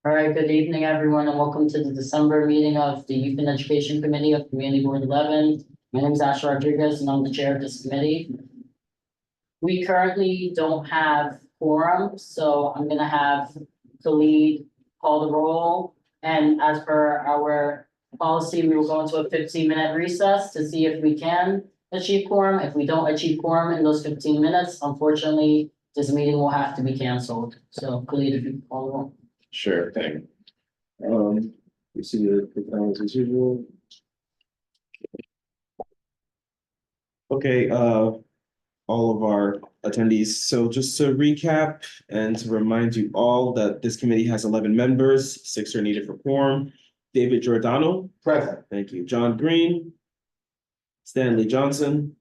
All right, good evening, everyone, and welcome to the December meeting of the Youth and Education Committee of Community Board 11. My name is Asher Rodriguez, and I'm the chair of this committee. We currently don't have quorum, so I'm gonna have Khalid call the roll. And as per our policy, we will go into a 15-minute recess to see if we can achieve quorum. If we don't achieve quorum in those 15 minutes, unfortunately, this meeting will have to be canceled. So Khalid, if you can call the roll. Sure thing. You see the balance as usual. Okay, all of our attendees. So just to recap and to remind you all that this committee has 11 members, 6 are needed for quorum. David Giordano. Present. Thank you. John Green. Stanley Johnson.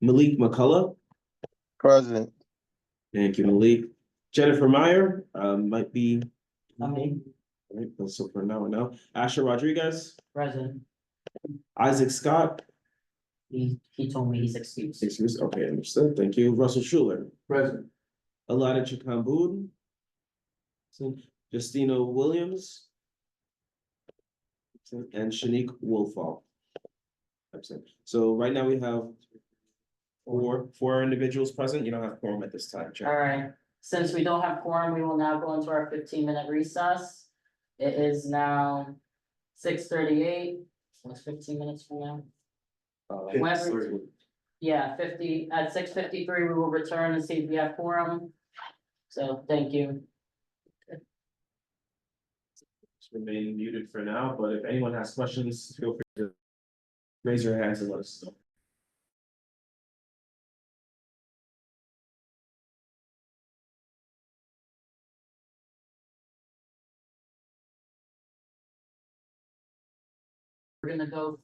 Malik McCullough. Present. Thank you, Malik. Jennifer Meyer, might be. Coming. All right, so for now. Asher Rodriguez. Present. Isaac Scott. He told me he's excused. Excuse, okay, understood. Thank you. Russell Schuler. Present. Alada Chikambud. Justina Williams. And Shanique Wolfall. Absent. So right now we have four individuals present. You don't have quorum at this time, Chair. All right, since we don't have quorum, we will now go into our 15-minute recess. It is now 6:38. What's 15 minutes from now? Yeah, 50 at 6:53, we will return and see if we have quorum. So thank you. Remain muted for now, but if anyone has questions, feel free to raise your hands and let us know. We're gonna go.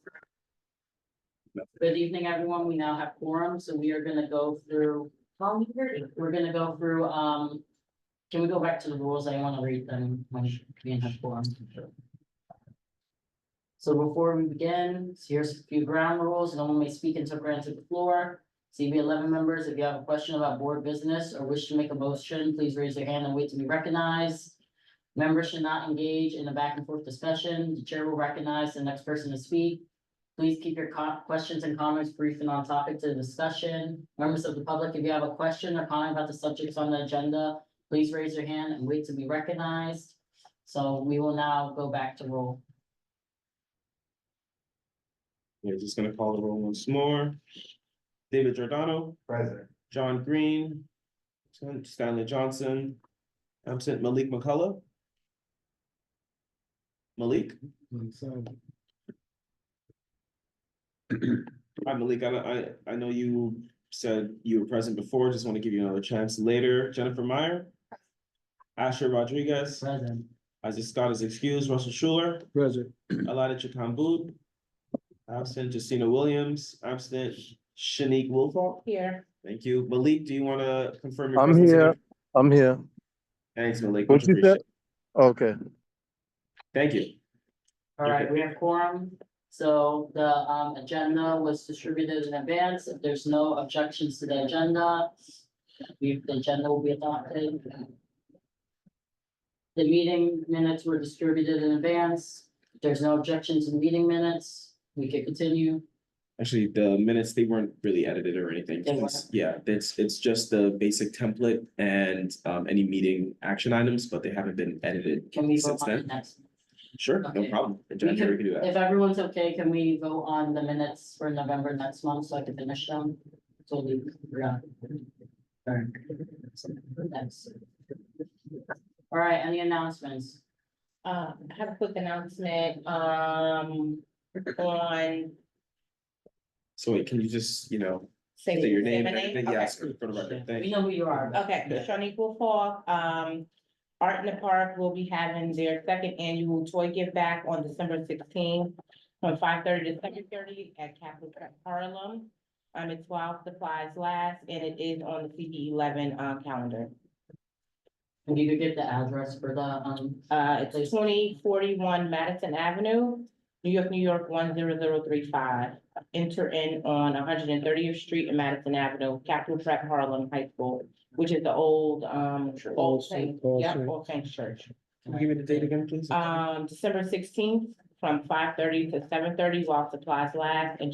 Good evening, everyone. We now have quorum, so we are gonna go through. We're gonna go through, can we go back to the rules? I want to read them when we have quorum. So before we begin, here's a few ground rules. No one may speak until granted the floor. CB11 members, if you have a question about board business or wish to make a motion, please raise your hand and wait to be recognized. Members should not engage in a back and forth discussion. The chair will recognize the next person to speak. Please keep your questions and comments brief and on topic to the discussion. Members of the public, if you have a question or comment about the subjects on the agenda, please raise your hand and wait to be recognized. So we will now go back to roll. We're just gonna call the roll once more. David Giordano. Present. John Green. Stanley Johnson. Absent. Malik McCullough. Malik. Hi, Malik. I know you said you were present before. Just want to give you another chance later. Jennifer Meyer. Asher Rodriguez. Present. Isaac Scott is excused. Russell Schuler. Present. Alada Chikambud. Absent. Justina Williams. Absent. Shanique Wolfall. Here. Thank you. Malik, do you want to confirm your I'm presence? here. I'm here. Thanks, Malik. What Much you said? appreciated. Okay. Thank you. All right, we have quorum. So the agenda was distributed in advance. If there's no objections to the agenda, the agenda will be adopted. The meeting minutes were distributed in advance. If there's no objection to the meeting minutes, we can continue. Actually, the minutes, they weren't really edited or anything. They weren't. Yeah, it's just the basic template and any meeting action items, but they haven't been edited Can we vote since on the then. next? Sure, no Okay. problem. In January, we can do that. If everyone's okay, can we vote on the minutes for November next month so I can finish them? So we, yeah. Next. All right, any announcements? I have a quick announcement, on. So wait, can you just, Say say your name my and everything? Okay. Yes, for the record. Thank We you. know who you are. Okay, Shanique Wolfall, Art in the Park will be having their second annual toy give back on December 16th from 5:30 to 7:30 at Capitol Prep Harlem. It's while supplies last, and it is on the CB11 calendar. If you could get the address for the, It's 2041 Madison Avenue, New York 10035. Enter in on 130th Street and Madison Avenue, Capitol Prep Harlem High School, which is the old, Old Saints Church. Can you give me the date again, please? December 16th from 5:30 to 7:30 while supplies last, and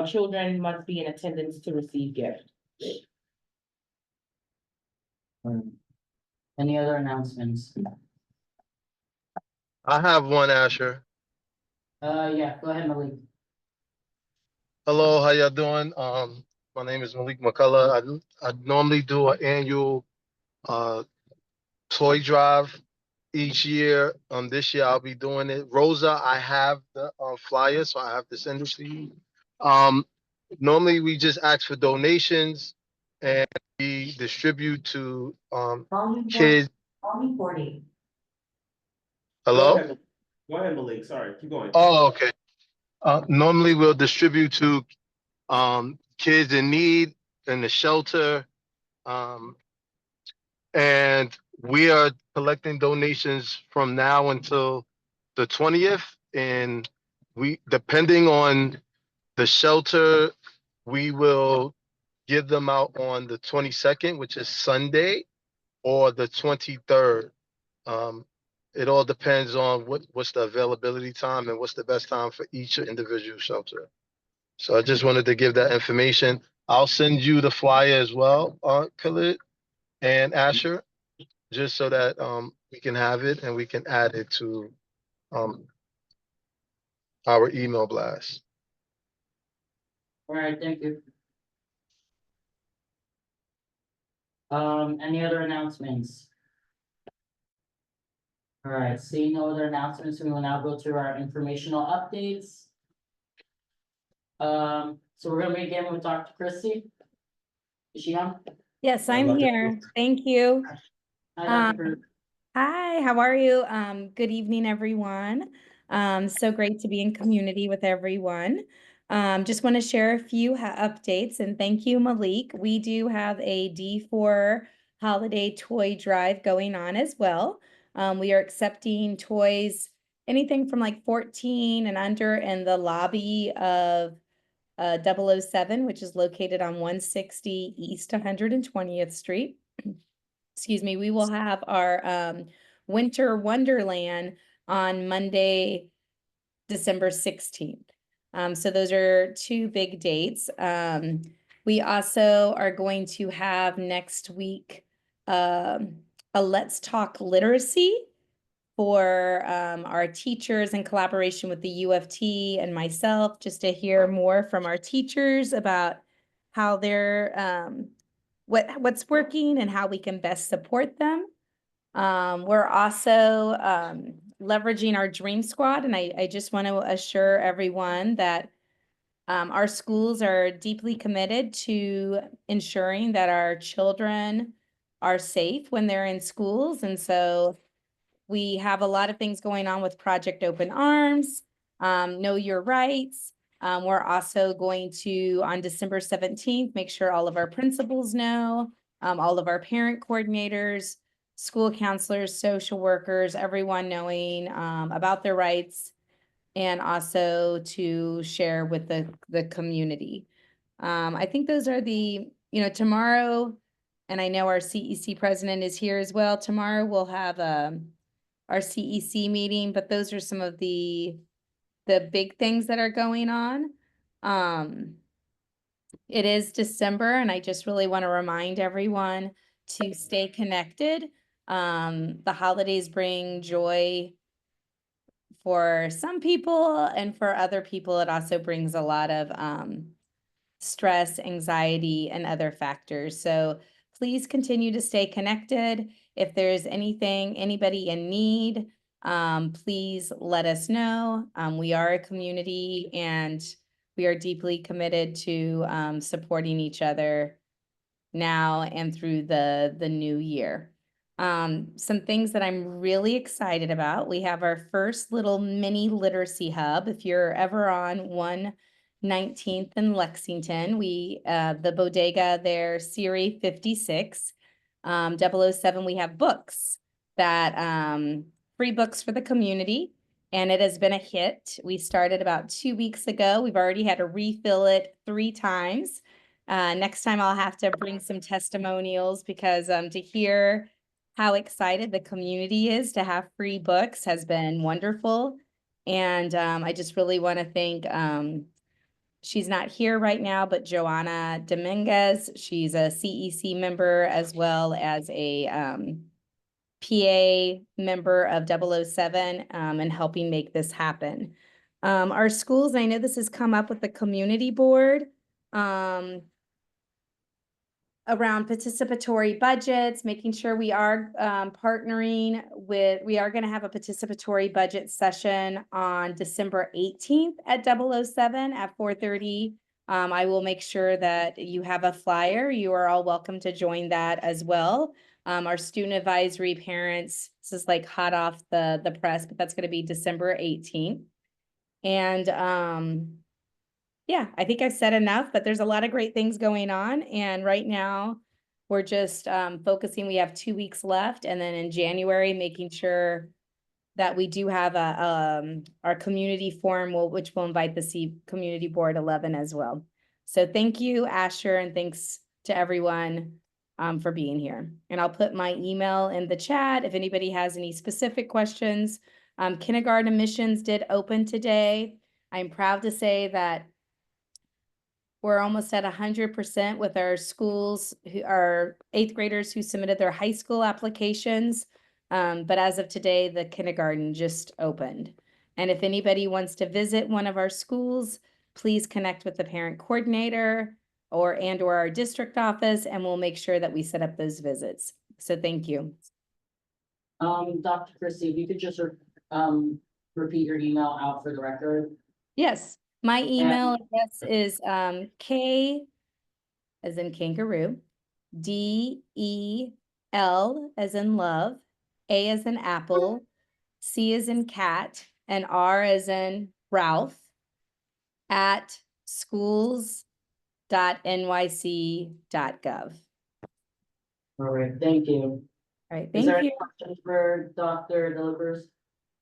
children must be in attendance to receive gifts. Any other announcements? I have one, Asher. Yeah, go ahead, Malik. Hello, how y'all doing? My name is Malik McCullough. I normally do an annual toy drive each year. This year I'll be doing it. Rosa, I have the flyer, so I have to send it to you. Normally we just ask for donations and we distribute to kids. Volume 40. Hello? Go ahead, Malik. Sorry, keep going. Oh, okay. Normally we'll distribute to kids in need in the shelter. And we are collecting donations from now until the 20th. And we, depending on the shelter, we will give them out on the 22nd, which is Sunday, or the 23rd. It all depends on what's the availability time and what's the best time for each individual shelter. So I just wanted to give that information. I'll send you the flyer as well, Khalid and Asher, just so that we can have it and we can add it to our email blast. All right, thank you. Any other announcements? All right, seeing no other announcements, we will now go to our informational updates. So we're gonna begin with Dr. Christie. Is she on? Yes, I'd I'm love to- here. Thank you. Hi, Dr. Christie. Hi, how are you? Good evening, everyone. So great to be in community with everyone. Just want to share a few updates, and thank you, Malik. We do have a D4 holiday toy drive going on as well. We are accepting toys, anything from like 14 and under, in the lobby of 007, which is located on 160 East 120th Street. Excuse me. We will have our Winter Wonderland on Monday, December 16th. So those are two big dates. We also are going to have next week a Let's Talk Literacy for our teachers in collaboration with the UFT and myself, just to hear more from our teachers about how they're what's working and how we can best support them. We're also leveraging our Dream Squad, and I just want to assure everyone that our schools are deeply committed to ensuring that our children are safe when they're in schools. And so we have a lot of things going on with Project Open Arms, Know Your Rights. We're also going to, on December 17th, make sure all of our principals know, all of our parent coordinators, school counselors, social workers, everyone knowing about their rights, and also to share with the community. I think those are tomorrow, and I know our CEC president is here as well. Tomorrow we'll have our CEC meeting, but those are some of the big things that are going on. It is December, and I just really want to remind everyone to stay connected. The holidays bring joy for some people, and for other people, it also brings a lot of stress, anxiety, and other factors. So please continue to stay connected. If there's anybody in need, please let us know. We are a community, and we are deeply committed to supporting each other now and through the new year. Some things that I'm really excited about. We have our first little mini literacy hub. If you're ever on 119th in Lexington, the bodega there, Siri 56, 007, we have books free books for the community, and it has been a hit. We started about 2 weeks ago. We've already had to refill it 3 times. Next time I'll have to bring some testimonials, because to hear how excited the community is to have free books has been wonderful. And I just really want to thank, she's not here right now, but Joanna Dominguez, she's a CEC member as well as a PA member of 007 and helping make this happen. Our schools, and I know this has come up with the community board, around participatory budgets, making sure we are partnering with, we are going to have a participatory budget session on December 18th at 007 at 4:30. I will make sure that you have a flyer. You are all welcome to join that as well. Our student advisory parents, this is like hot off the press, but that's going to be December 18th. And yeah, I think I've said enough, but there's a lot of great things going on. And right now we're just focusing, we have 2 weeks left. And then in January, making sure that we do have our community forum, which will invite the Community Board 11 as well. So thank you, Asher, and thanks to everyone for being here. And I'll put my email in the chat if anybody has any specific questions. Kindergarten admissions did open today. I'm proud to say that we're almost at 100% with our schools, our 8th graders who submitted their high school applications. But as of today, the kindergarten just opened. And if anybody wants to visit one of our schools, please connect with the parent coordinator or our district office, and we'll make sure that we set up those visits. So thank you. Dr. Christie, if you could just repeat your email out for the record. Yes, my email address is K as in kangaroo, D-E-L as in love, A as in apple, C as in cat, and R as in Ralph at schools.nyc.gov. All right, thank you. All right, Is thank there any you. questions for Dr. Delivers?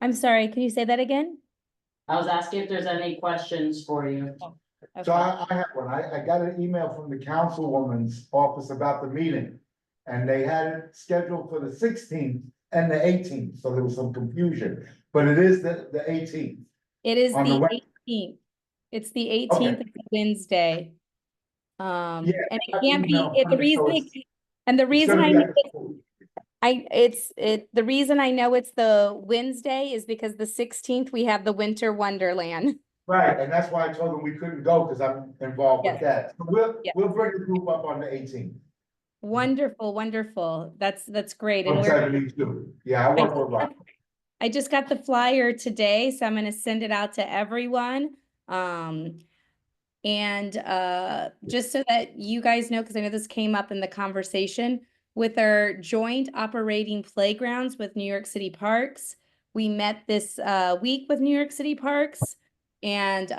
I'm sorry, can you say that again? I was asking if there's any questions for you. Okay. So I have one. I got an email from the councilwoman's office about the meeting. And they had it scheduled for the 16th and the 18th, so there was some confusion, but it is the 18th. It is On the the web- 18th. It's the 18th of Wednesday. Yeah, And it I can't be, emailed the her, reason, so it's- and the It's reason gonna I be know at the school. the reason I know it's the Wednesday is because the 16th, we have the Winter Wonderland. Right, and that's why I told them we couldn't go, because I'm involved with that. So Yes. we'll bring the group up on the 18th. Wonderful, wonderful. That's great. And From we're, 72. Yeah, I work with Rob. I just got the flyer today, so I'm going to send it out to everyone. And just so that you guys know, because I know this came up in the conversation, with our joint operating playgrounds with New York City Parks, we met this week with New York City Parks and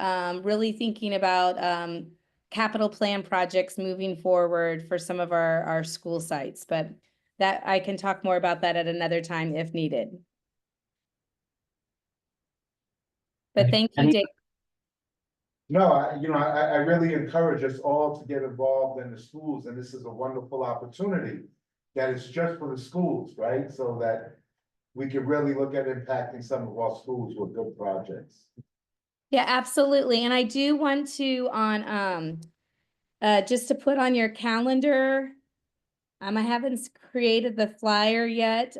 really thinking about capital plan projects moving forward for some of our school sites. But that I can talk more about that at another time if needed. But thank you, Dave. No, I really encourage us all to get involved in the schools, and this is a wonderful opportunity. That it's just for the schools, right? So that we can really look at impacting some of our schools with good projects. Yeah, absolutely. And I do want to just to put on your calendar. I haven't created the flyer yet.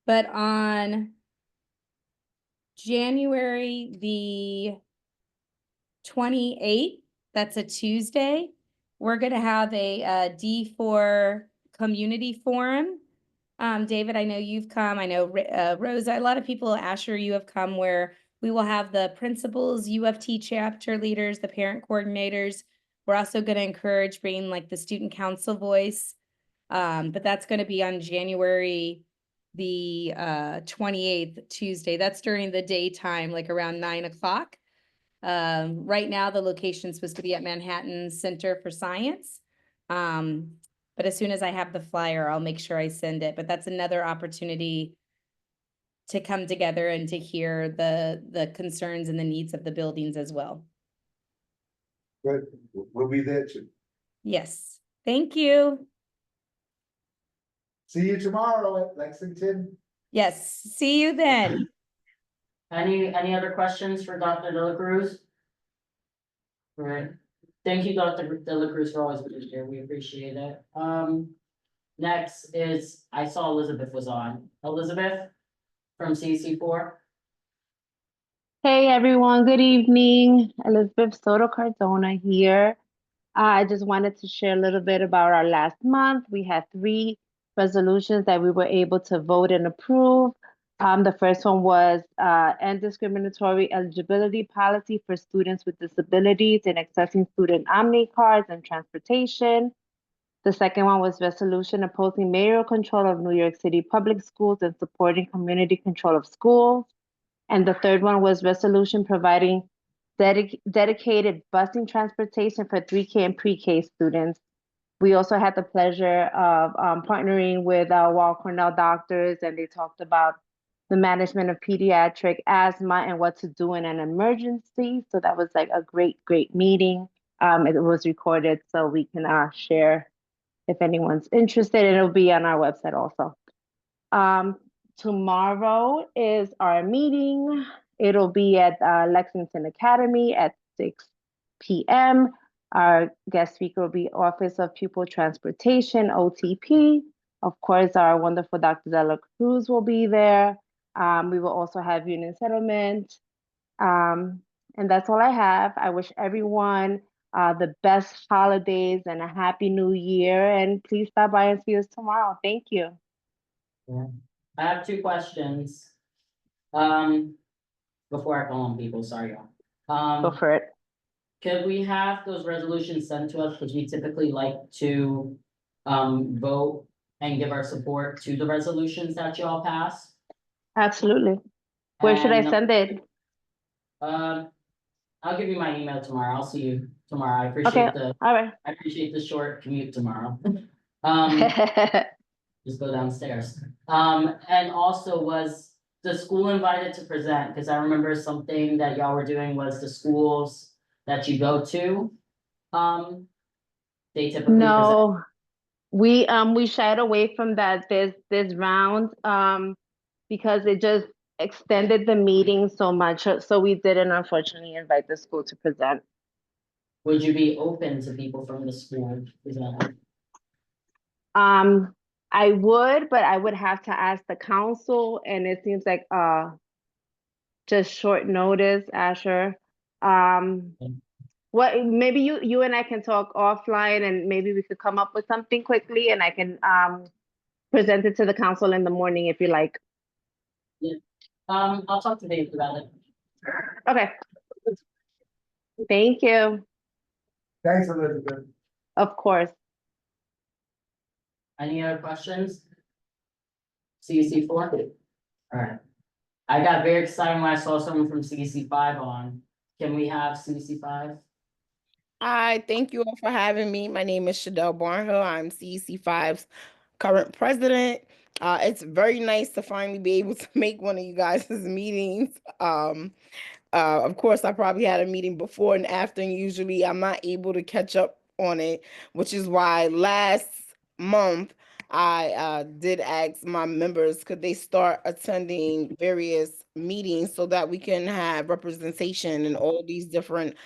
But on January the 28th, that's a Tuesday, we're gonna have a D4 community forum. David, I know you've come. I know Rosa, a lot of people, Asher, you have come, where we will have the principals, UFT chapter leaders, the parent coordinators. We're also going to encourage bringing like the student council voice. But that's going to be on January the 28th, Tuesday. That's during the daytime, like around 9 o'clock. Right now, the location is supposed to be at Manhattan Center for Science. But as soon as I have the flyer, I'll make sure I send it. But that's another opportunity to come together and to hear the concerns and the needs of the buildings as well. Good, we'll be there too. Yes, thank you. See you tomorrow at Lexington. Yes, see you then. Any other questions for Dr. De La Cruz? All right, thank you, Dr. De La Cruz, for always being here, we appreciate it. Next is, I saw Elizabeth was on. Elizabeth from CC4. Hey everyone, good evening. Elizabeth Soto Cardona here. I just wanted to share a little bit about our last month. We had 3 resolutions that we were able to vote and approve. The first one was end discriminatory eligibility policy for students with disabilities in accessing student Omni cards and transportation. The second one was resolution opposing mayoral control of New York City public schools and supporting community control of schools. And the third one was resolution providing dedicated busing transportation for 3K and pre-K students. We also had the pleasure of partnering with Weill Cornell doctors, and they talked about the management of pediatric asthma and what to do in an emergency. So that was like a great meeting. It was recorded, so we can share if anyone's interested, and it'll be on our website also. Tomorrow is our meeting. It'll be at Lexington Academy at 6 p.m. Our guest speaker will be Office of Pupil Transportation, OTP. Of course, our wonderful Dr. De La Cruz will be there. We will also have Union Settlement. And that's all I have. I wish everyone the best holidays and a happy new year. And please stop by and see us tomorrow. Thank you. Yeah. I have 2 questions. Before I call on people, sorry, y'all. Go for it. Could we have those resolutions sent to us, because we typically like to vote and give our support to the resolutions that y'all pass. Absolutely. Where should I And, send it? I'll give you my email tomorrow. I'll see you tomorrow. I Okay, appreciate all right. I appreciate the short commute tomorrow. Just go downstairs. And also, was the school invited to present? Because I remember something that y'all were doing was the schools that you go to. They typically present. No, we shied away from that this round because it just extended the meeting so much. So we didn't unfortunately invite the school to present. Would you be open to people from the school presenting? I would, but I would have to ask the council, and it seems like just short notice, Asher. What maybe you and I can talk offline, and maybe we could come up with something quickly, and I can present it to the council in the morning if you like. Yeah. I'll talk to Dave about it. Okay. Thank you. Thanks, Elizabeth. Of course. Any other questions? CC4? Alright. I got very excited when I saw someone from CC5 on. Can we have CC5? Hi, thank you all for having me. My name is Shadell Barnhill. I'm CEC5's current president. It's very nice to finally be able to make one of you guys' meetings. Of course, I probably had a meeting before and after, and usually I'm not able to catch up on it, which is why last month I did ask my members, could they start attending various meetings so that we can have representation in all these different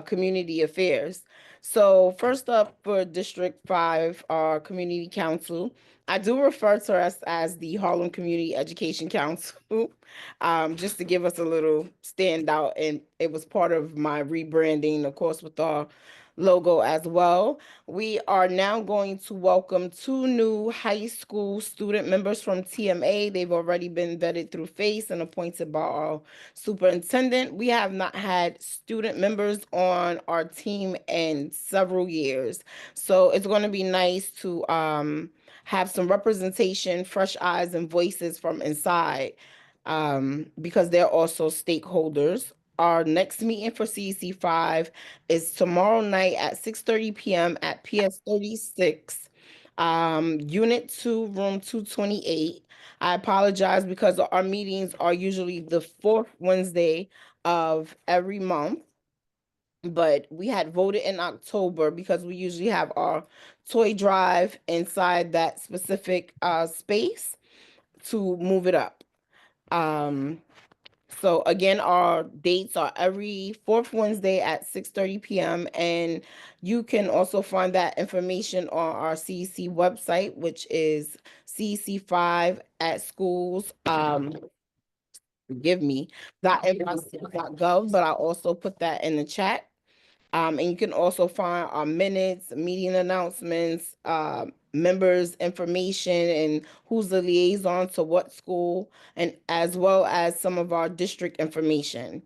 community affairs. So first up for District 5, our Community Council, I do refer to us as the Harlem Community Education Council, just to give us a little standout, and it was part of my rebranding, of course, with our logo as well. We are now going to welcome 2 new high school student members from TMA. They've already been vetted through FACE and appointed by our superintendent. We have not had student members on our team in several years. So it's going to be nice to have some representation, fresh eyes and voices from inside, because they're also stakeholders. Our next meeting for CEC5 is tomorrow night at 6:30 p.m. at PS 36, Unit 2, Room 228. I apologize because our meetings are usually the 4th Wednesday of every month. but we had voted in October because we usually have our toy drive inside that specific space to move it up. So again, our dates are every fourth Wednesday at 6:30 p.m. And you can also find that information on our CEC website, which is CEC5 at schools. Forgive me, .nyc.gov, but I'll also put that in the chat. And you can also find our minutes, meeting announcements, members' information, and who's the liaison to what school, and as well as some of our district information.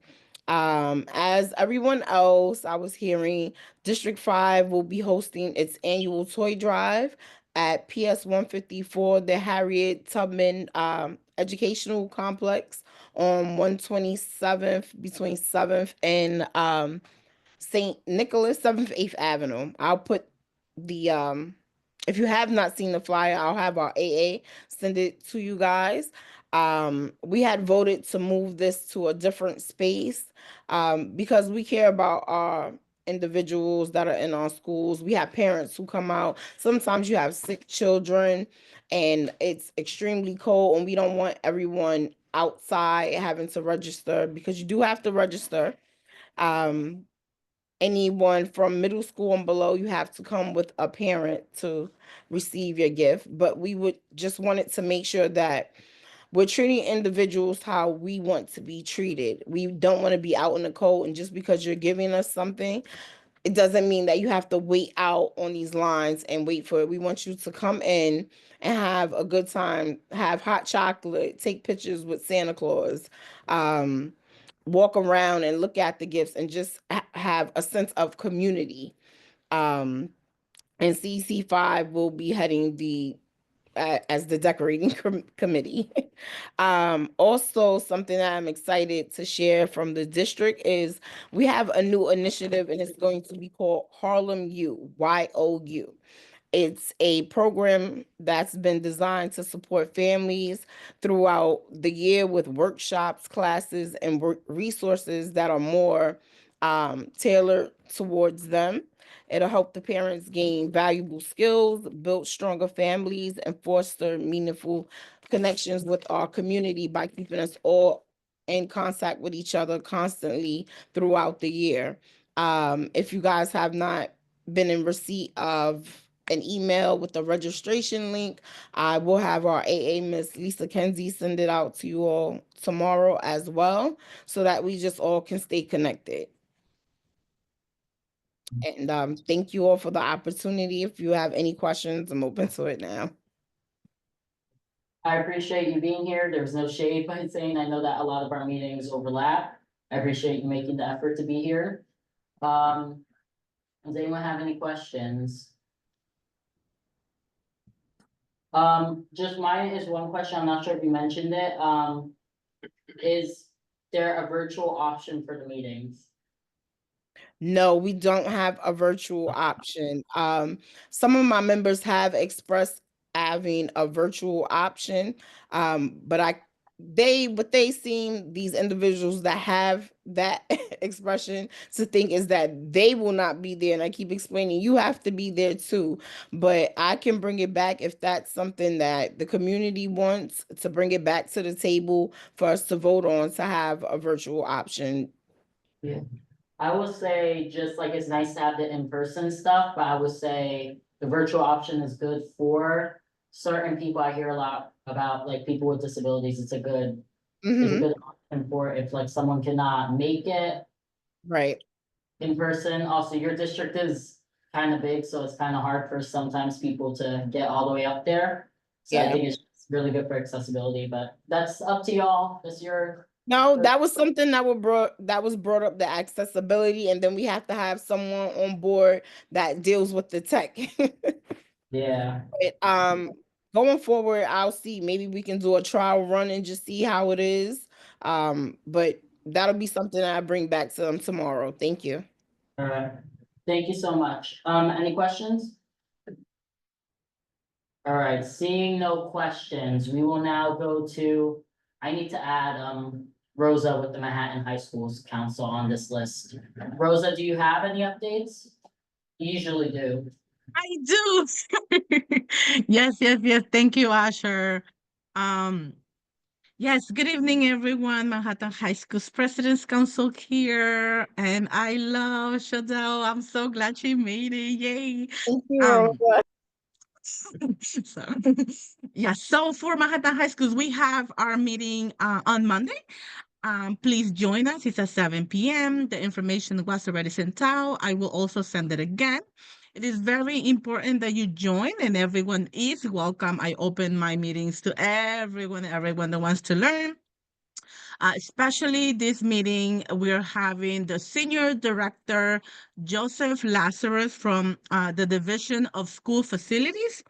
As everyone else, I was hearing District 5 will be hosting its annual toy drive at PS 154, the Harriet Tubman Educational Complex on 127th between 7th and St. Nicholas, 7th, 8th Avenue. I'll put the if you have not seen the flyer, I'll have our AA send it to you guys. We had voted to move this to a different space because we care about our individuals that are in our schools. We have parents who come out. Sometimes you have sick children and it's extremely cold, and we don't want everyone outside having to register, because you do have to register. Anyone from middle school and below, you have to come with a parent to receive your gift. But we would just wanted to make sure that we're treating individuals how we want to be treated. We don't want to be out in the cold, and just because you're giving us something, it doesn't mean that you have to wait out on these lines and wait for it. We want you to come in and have a good time, have hot chocolate, take pictures with Santa Claus, walk around and look at the gifts, and just have a sense of community. And CC5 will be heading the as the decorating committee. Also, something that I'm excited to share from the district is we have a new initiative, and it's going to be called Harlem U, YOU. It's a program that's been designed to support families throughout the year with workshops, classes, and resources that are more tailored towards them. It'll help the parents gain valuable skills, build stronger families, and foster meaningful connections with our community by keeping us all in contact with each other constantly throughout the year. If you guys have not been in receipt of an email with the registration link, I will have our AA Miss Lisa Kenzie send it out to you all tomorrow as well, so that we just all can stay connected. And thank you all for the opportunity. If you have any questions, I'm open to it now. I appreciate you being here. There's no shade by saying, I know that a lot of our meetings overlap. I appreciate you making the effort to be here. Does anyone have any questions? Just mine is one question. I'm not sure if you mentioned it. Is there a virtual option for the meetings? No, we don't have a virtual option. Some of my members have expressed having a virtual option, but what they seem, these individuals that have that expression to think is that they will not be there. And I keep explaining, you have to be there too. But I can bring it back if that's something that the community wants, to bring it back to the table for us to vote on, to have a virtual option. Yeah. I would say just like it's nice to have the in-person stuff, but I would say the virtual option is good for certain people. I hear a lot about like people with disabilities. It's a good option for if like someone cannot make it Right. in person. Also, your district is kind of big, so it's kind of hard for sometimes people to get all the way up there. So I Yeah. think it's really good for accessibility, but that's up to y'all. That's your. No, that was something that was brought up, the accessibility, and then we have to have someone on board that deals with the tech. Yeah. But, going forward, I'll see. Maybe we can do a trial run and just see how it is. But that'll be something that I bring back to them tomorrow. Thank you. All right. Thank you so much. Any questions? All right, seeing no questions, we will now go to, I need to add, Rosa with the Manhattan High Schools Council on this list. Rosa, do you have any updates? You usually do. I do. Yes. Thank you, Asher. Um, yes, good evening, everyone. Manhattan High School's President's Council here. And I love Shadell. I'm so glad she made it. Yay. Thank you, Um, Rosa. so yeah, so for Manhattan High Schools, we have our meeting on Monday. Please join us. It's at 7 p.m. The information was already sent out. I will also send it again. It is very important that you join, and everyone is welcome. I open my meetings to everyone that wants to learn. Especially this meeting, we're having the Senior Director, Joseph Lazarus from the Division of School Facilities.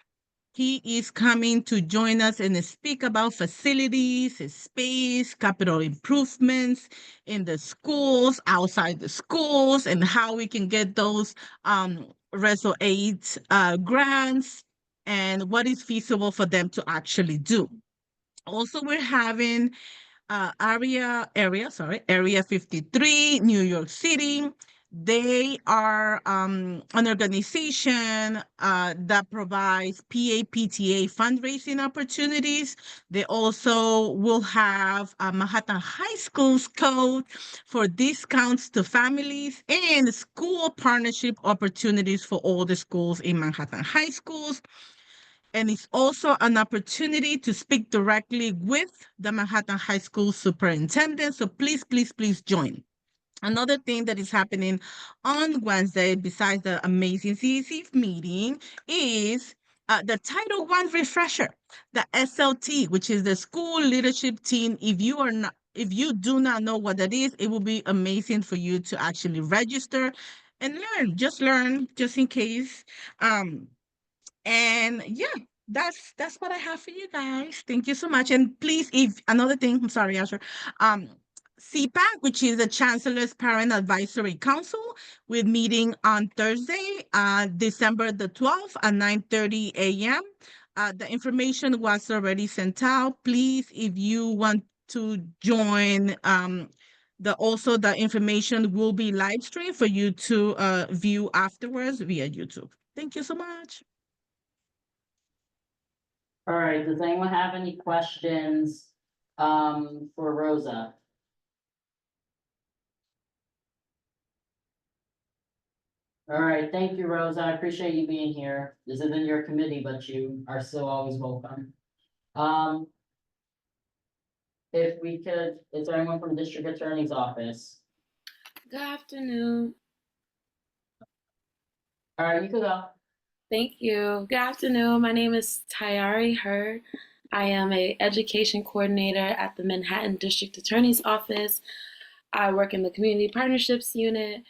He is coming to join us and speak about facilities, space, capital improvements in the schools, outside the schools, and how we can get those Reso 8 grants and what is feasible for them to actually do. Also, we're having Area 53, New York City. They are an organization that provides PAPTA fundraising opportunities. They also will have a Manhattan High School's code for discounts to families and school partnership opportunities for all the schools in Manhattan High Schools. And it's also an opportunity to speak directly with the Manhattan High School superintendent. So please join. Another thing that is happening on Wednesday, besides the amazing CEC meeting, is the Title I refresher, the SLT, which is the school leadership team. If you do not know what that is, it will be amazing for you to actually register and learn. Just learn, just in case. And yeah, that's what I have for you guys. Thank you so much. And please, if another thing, I'm sorry, Asher. CPAC, which is the Chancellor's Parent Advisory Council, we're meeting on Thursday, December the 12th at 9:30 a.m. The information was already sent out. Please, if you want to join, also the information will be live streamed for you to view afterwards via YouTube. Thank you so much. All right, does anyone have any questions for Rosa? All right, thank you, Rosa. I appreciate you being here. This isn't your committee, but you are still always welcome. If we could, is there anyone from District Attorney's Office? Good afternoon. All right, you could go. Thank you. Good afternoon. My name is Tayari Hurd. I am an education coordinator at the Manhattan District Attorney's Office. I work in the Community Partnerships Unit,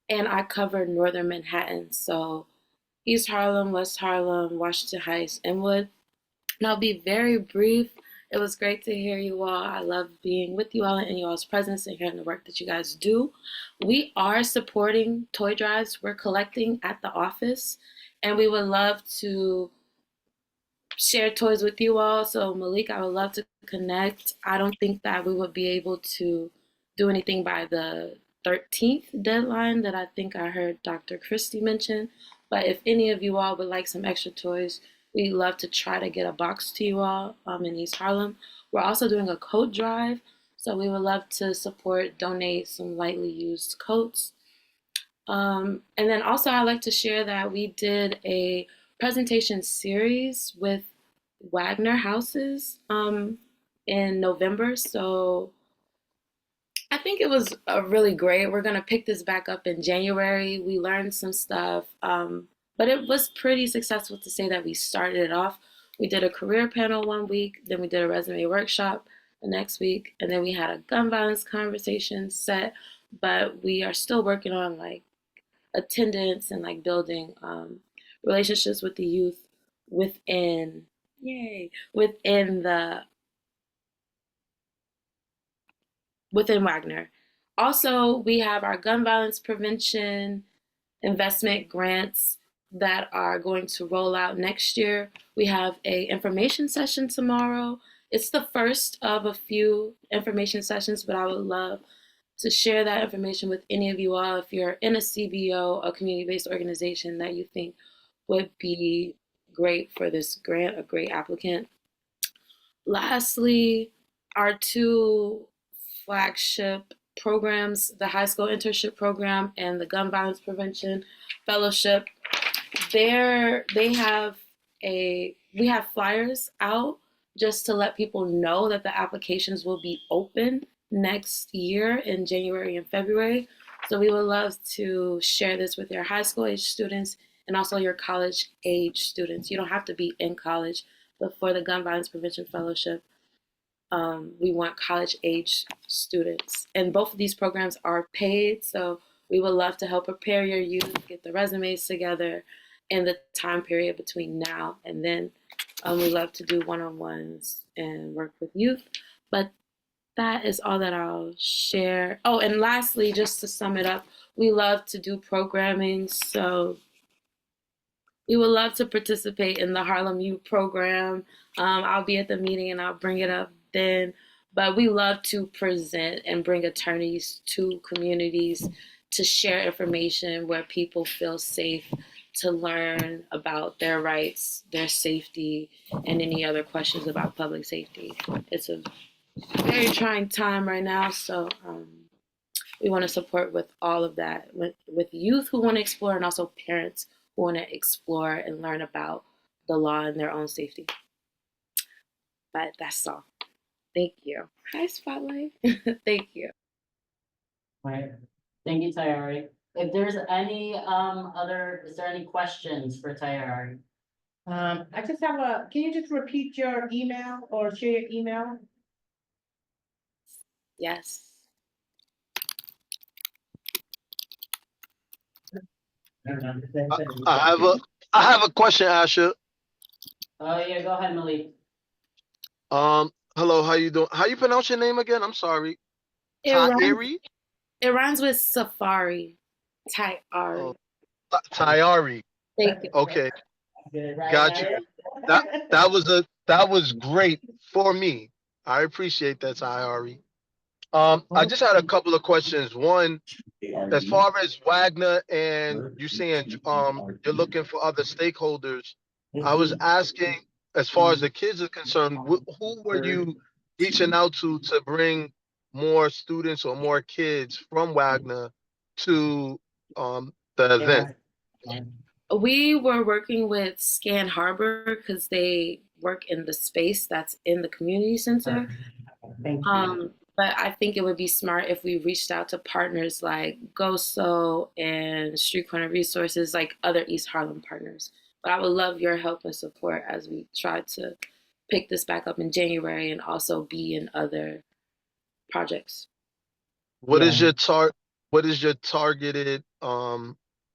and I cover Northern Manhattan. So East Harlem, West Harlem, Washington Heights, Inwood. And I'll be very brief. It was great to hear you all. I love being with you all and you all's presence and hearing the work that you guys do. We are supporting toy drives. We're collecting at the office, and we would love to share toys with you all. So Malik, I would love to connect. I don't think that we would be able to do anything by the 13th deadline that I think I heard Dr. Christie mention. But if any of you all would like some extra toys, we'd love to try to get a box to you all in East Harlem. We're also doing a coat drive. So we would love to support, donate some lightly used coats. And then also I'd like to share that we did a presentation series with Wagner Houses in November. So I think it was really great. We're going to pick this back up in January. We learned some stuff, but it was pretty successful to say that we started it off. We did a career panel one week, then we did a resume workshop the next week, and then we had a gun violence conversation set, but we are still working on like attendance and like building relationships with the youth within within Wagner. Also, we have our gun violence prevention investment grants that are going to roll out next year. We have a information session tomorrow, It's the first of a few information sessions, but I would love to share that information with any of you all if you're in a CBO, a community-based organization that you think would be great for this grant, a great applicant. Lastly, our two flagship programs, the high school internship program and the gun violence prevention fellowship, we have flyers out just to let people know that the applications will be open next year in January and February. So we would love to share this with your high school age students and also your college age students. You don't have to be in college, but for the Gun Violence Prevention Fellowship, we want college age students. And both of these programs are paid, so we would love to help prepare your youth, get the resumes together in the time period between now and then. We love to do one-on-ones and work with youth, but that is all that I'll share. Oh, and lastly, just to sum it up, we love to do programming, so we would love to participate in the Harlem Youth Program. I'll be at the meeting and I'll bring it up then. But we love to present and bring attorneys to communities to share information where people feel safe to learn about their rights, their safety, and any other questions about public safety. It's a very trying time right now, so we want to support with all of that, with youth who want to explore and also parents who want to explore and learn about the law and their own safety. But that's all. Thank you. Hi, Spotlight. Thank you. Right. Thank you, Tayari. If there's any is there any questions for Tayari? I just have can you just repeat your email or share your email? Yes. I have a question, Asha. Oh, yeah, go ahead, Malik. Hello, how you doing? How you pronounce your name again? I'm sorry. Tyari? It rhymes with safari. Tayari. Oh, Tyari. Thank you. Okay, Good, right? got you. That was great for me. I appreciate that, Tyari. I just had a couple of questions. One, as far as Wagner and you saying you're looking for other stakeholders, I was asking, as far as the kids are concerned, who were you reaching out to bring more students or more kids from Wagner to the event? We were working with Scan Harbor because they work in the space that's in the community center. Thank you. But I think it would be smart if we reached out to partners like GOSO and Street Corner Resources, like other East Harlem partners. But I would love your help and support as we try to pick this back up in January and also be in other projects. What is your targeted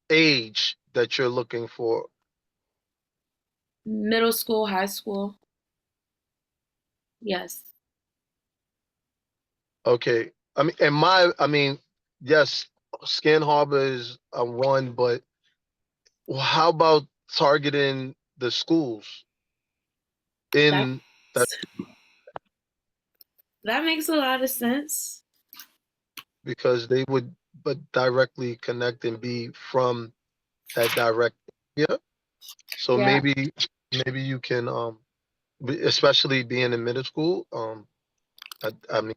age that you're looking for? Middle school, high school. Yes. Okay. Yes, Skin Harbor is a one, but how about targeting the schools in that? That makes a lot of sense. Because they would but directly connect and be from that direct area. So Yeah. maybe you can especially being in middle school, I mean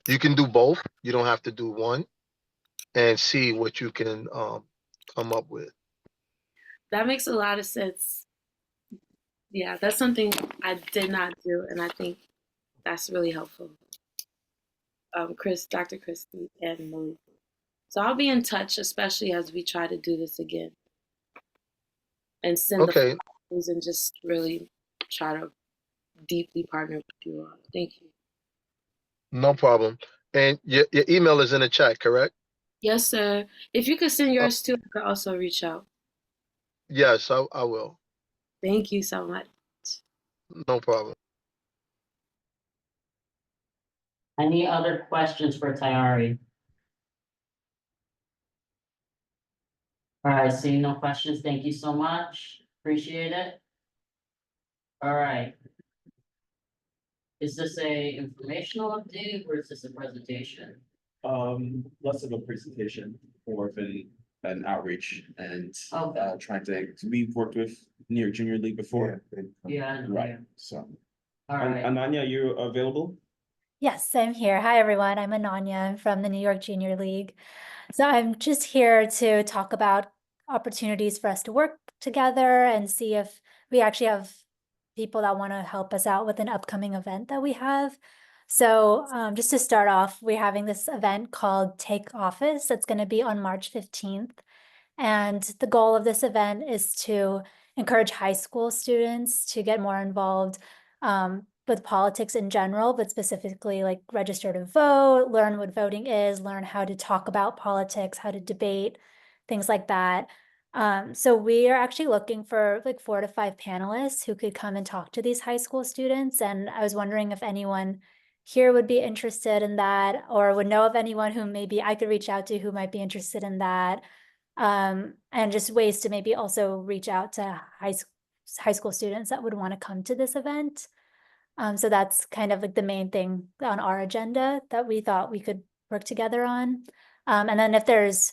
you can do both. You don't have to do one and see what you can come up with. That makes a lot of sense. Yeah, that's something I did not do, and I think that's really helpful. Dr. Christie and Malik. So I'll be in touch, especially as we try to do this again. And send the photos and just really try to deeply partner with you all. Thank you. No problem. And your email is in the chat, correct? Yes, sir. If you could send yours too, I could also reach out. Yes, I will. Thank you so much. No problem. Any other questions for Tayari? All right, seeing no questions, thank you so much. Appreciate it. All right. Is this a informational update or is this a presentation? Less of a presentation, more of an outreach and Okay. trying to, we've worked with New York Junior League before. Yeah, I know, Right, yeah. so. All right. Ananya, you available? Yes, I'm here. Hi, everyone. I'm Ananya. I'm from the New York Junior League. So I'm just here to talk about opportunities for us to work together and see if we actually have people that want to help us out with an upcoming event that we have. So just to start off, we're having this event called Take Office. That's going to be on March 15th. And the goal of this event is to encourage high school students to get more involved with politics in general, but specifically like register to vote, learn what voting is, learn how to talk about politics, how to debate, things like that. So we are actually looking for like 4 to 5 panelists who could come and talk to these high school students. And I was wondering if anyone here would be interested in that or would know of anyone who maybe I could reach out to who might be interested in that. And just ways to maybe also reach out to high school students that would want to come to this event. So that's kind of like the main thing on our agenda that we thought we could work together on. And then if there's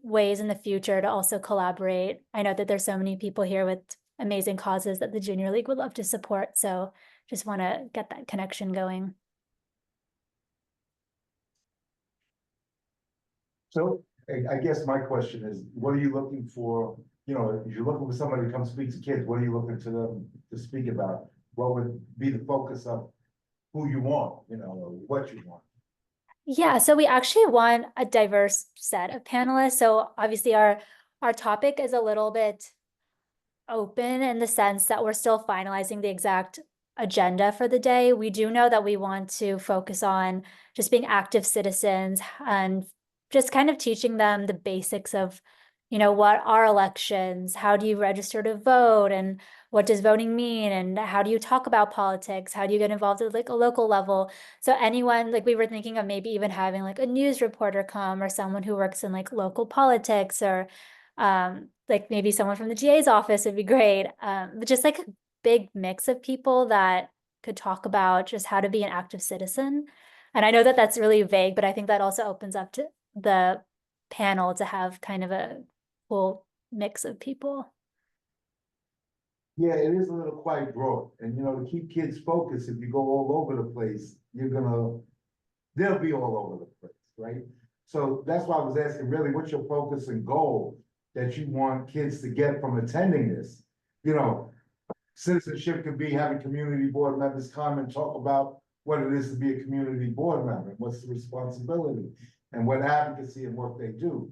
ways in the future to also collaborate, I know that there's so many people here with amazing causes that the Junior League would love to support. So just want to get that connection going. So I guess my question is, what are you looking for? You know, if you're looking for somebody to come speak to kids, what are you looking to them to speak about? What would be the focus of who you want, you know, or what you want? Yeah, so we actually want a diverse set of panelists. So obviously our topic is a little bit open in the sense that we're still finalizing the exact agenda for the day. We do know that we want to focus on just being active citizens and just kind of teaching them the basics of, you know, what are elections, how do you register to vote, and what does voting mean, and how do you talk about politics, how do you get involved at like a local level. So anyone, like we were thinking of maybe even having like a news reporter come or someone who works in like local politics or like maybe someone from the GA's office would be great. But just like a big mix of people that could talk about just how to be an active citizen. And I know that that's really vague, but I think that also opens up to the panel to have kind of a cool mix of people. Yeah, it is a little quite broad, and you know, to keep kids focused, if you go all over the place, they'll be all over the place, right? So that's why I was asking, really, what's your focus and goal that you want kids to get from attending this? You know, citizenship could be having community board members come and talk about what it is to be a community board member, and what's the responsibility, and what advocacy and work they do.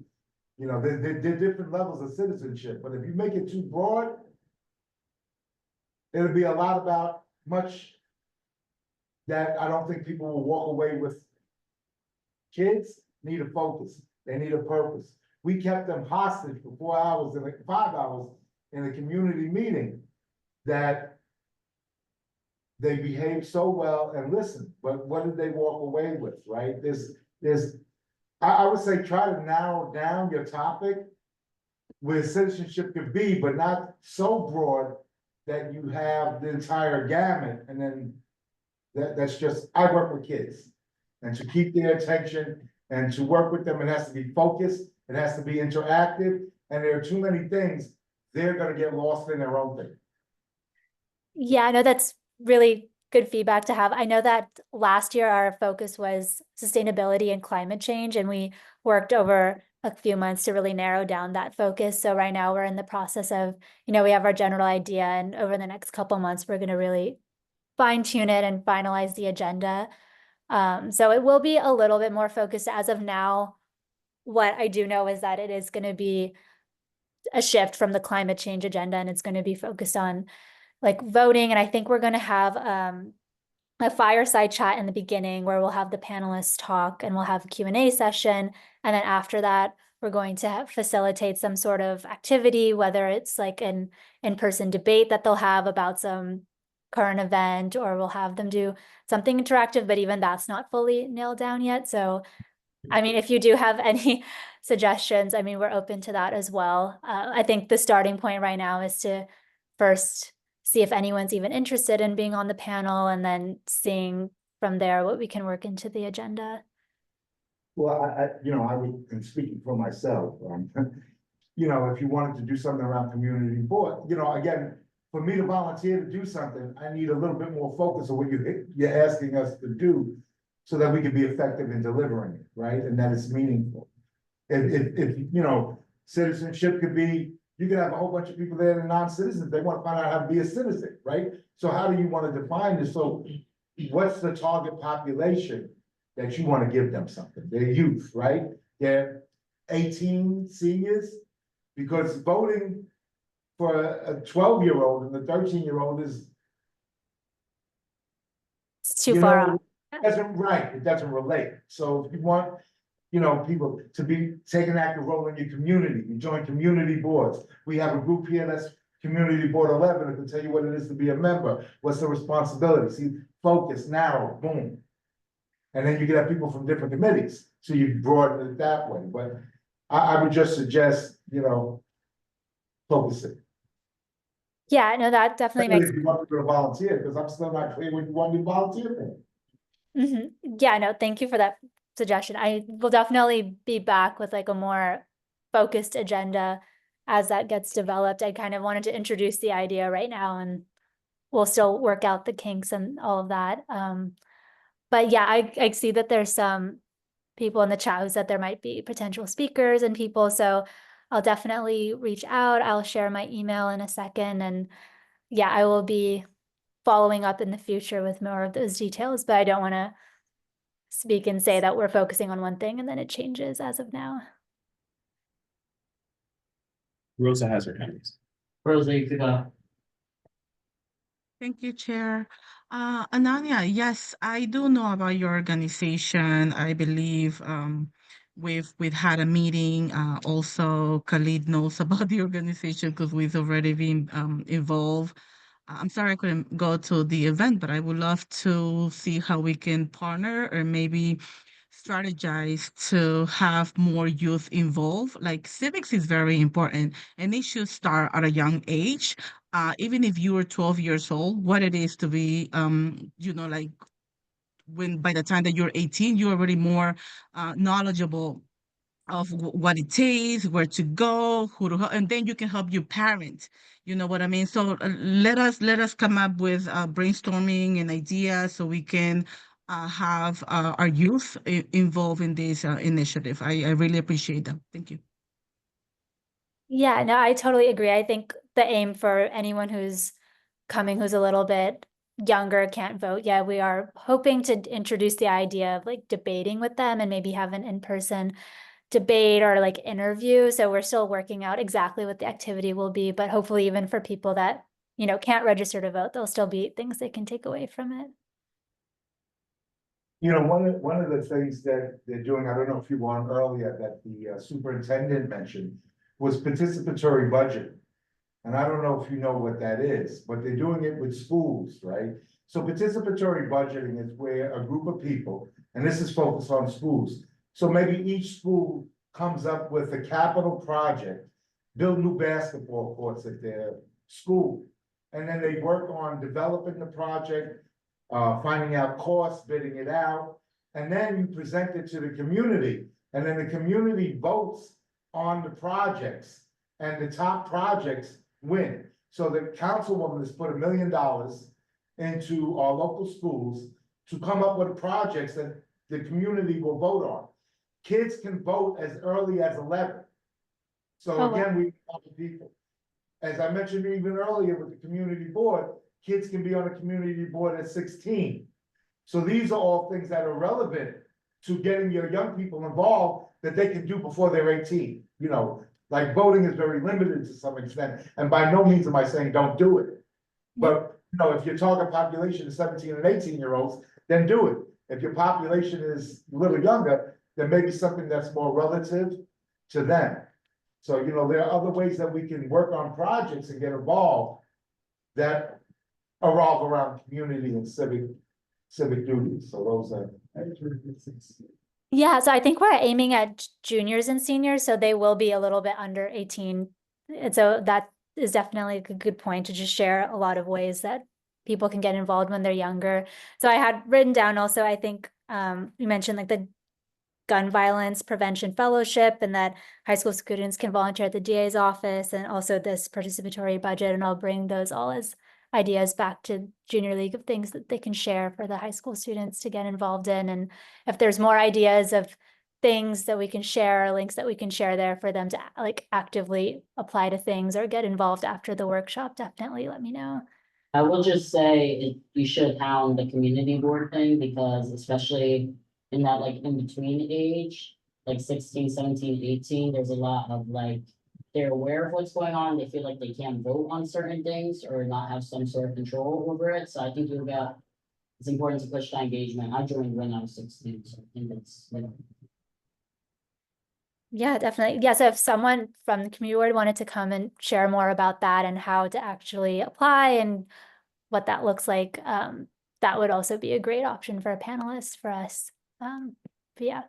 You know, there are different levels of citizenship, but if you make it too broad, it'll be a lot about much that I don't think people will walk away with. Kids need a focus, they need a purpose. We kept them hostage for 4 hours and 5 hours in a community meeting that they behaved so well and listened, but what did they walk away with, right? I would say try to narrow down your topic where citizenship could be, but not so broad that you have the entire gamut, and then that's just, I work with kids. And to keep their attention and to work with them, it has to be focused, it has to be interactive, and there are too many things, they're gonna get lost in their own thing. Yeah, I know that's really good feedback to have. I know that last year our focus was sustainability and climate change, and we worked over a few months to really narrow down that focus. So right now we're in the process of, you know, we have our general idea, and over the next couple months, we're going to really fine tune it and finalize the agenda. So it will be a little bit more focused as of now. What I do know is that it is going to be a shift from the climate change agenda, and it's going to be focused on like voting. And I think we're going to have a fireside chat in the beginning where we'll have the panelists talk and we'll have a Q&A session. And then after that, we're going to facilitate some sort of activity, whether it's like an in-person debate that they'll have about some current event, or we'll have them do something interactive, but even that's not fully nailed down yet. So, I mean, if you do have any suggestions, I mean, we're open to that as well. I think the starting point right now is to first see if anyone's even interested in being on the panel, and then seeing from there what we can work into the agenda. Well, I would, and speaking for myself, if you wanted to do something around community board, again, for me to volunteer to do something, I need a little bit more focus on what you're asking us to do, so that we can be effective in delivering it, right? And that it's meaningful. If citizenship could be, you could have a whole bunch of people there that are non-citizens, they want to find out how to be a citizen, right? So how do you want to define this? So what's the target population that you want to give them something? They're youth, right? They're 18 seniors, because voting for a 12-year-old and a 13-year-old is. It's too far off. It doesn't relate. So if you want, people to be take an active role in your community, you join community boards. We have a group here that's Community Board 11, that can tell you what it is to be a member, what's the responsibility, see, focus, narrow, boom. And then you can have people from different committees, so you broaden it that way, but I would just suggest, focus it. Yeah, no, that definitely makes. If you want me to volunteer, because I'm still not clear what you want me to volunteer for. Yeah, no, thank you for that suggestion. I will definitely be back with like a more focused agenda as that gets developed. I kind of wanted to introduce the idea right now, and we'll still work out the kinks and all of that. But yeah, I see that there's some people in the chat who said there might be potential speakers and people, so I'll definitely reach out. I'll share my email in a second, and yeah, I will be following up in the future with more of those details, but I don't want to speak and say that we're focusing on one thing and then it changes as of now. Rosa has her hand raised. Rosa, you could go. Thank you, Chair. Ananya, yes, I do know about your organization. I believe we've had a meeting. Also, Khalid knows about the organization because we've already been involved. I'm sorry I couldn't go to the event, but I would love to see how we can partner or maybe strategize to have more youth involved. Like civics is very important and it should start at a young age. Even if you were 12 years old, what it is to be, like when by the time that you're 18, you're already more knowledgeable of what it takes, where to go, who to help, and then you can help your parents. You know what I mean? So let us come up with brainstorming and ideas so we can have our youth involved in this initiative. I really appreciate that. Thank you. Yeah, no, I totally agree. I think the aim for anyone who's coming who's a little bit younger, can't vote. Yeah, we are hoping to introduce the idea of like debating with them and maybe have an in-person debate or like interview. So we're still working out exactly what the activity will be, but hopefully even for people that, can't register to vote, there'll still be things they can take away from it. One of the things that they're doing, I don't know if you were on earlier, that the superintendent mentioned, was participatory budget. And I don't know if you know what that is, but they're doing it with schools, right? So participatory budgeting is where a group of people, and this is focused on schools. So maybe each school comes up with a capital project, build new basketball courts at their school. And then they work on developing the project, finding out costs, bidding it out. And then you present it to the community, and then the community votes on the projects, and the top projects win. So the councilwoman has put $1 million into our local schools to come up with projects that the community will vote on. Kids can vote as early as 11. So again, we have people. As I mentioned even earlier with the community board, kids can be on a community board at 16. So these are all things that are relevant to getting your young people involved that they can do before they're 18. Like voting is very limited to some extent, and by no means am I saying don't do it. But if your target population is 17 and 18-year-olds, then do it. If your population is a little younger, then maybe something that's more relative to them. So, there are other ways that we can work on projects and get involved that revolve around community and civic duties. So those are. Yeah, so I think we're aiming at juniors and seniors, so they will be a little bit under 18. And so that is definitely a good point to just share a lot of ways that people can get involved when they're younger. So I had written down also, I think, you mentioned like the gun violence prevention fellowship, and that high school students can volunteer at the DA's office, and also this participatory budget. And I'll bring those all as ideas back to Junior League of things that they can share for the high school students to get involved in. And if there's more ideas of things that we can share, links that we can share there for them to like actively apply to things or get involved after the workshop, definitely let me know. I will just say, you should hound the community board thing, because especially in that like in between age, like 16, 17, 18, there's a lot of like, they're aware of what's going on, they feel like they can't vote on certain things or not have some sort of control over it, so I think it's important to push that engagement. I joined when I was 16, so I think it's, you know. Yeah, definitely. Yeah, so if someone from the community board wanted to come and share more about that and how to actually apply and what that looks like, that would also be a great option for a panelist for us. But yeah.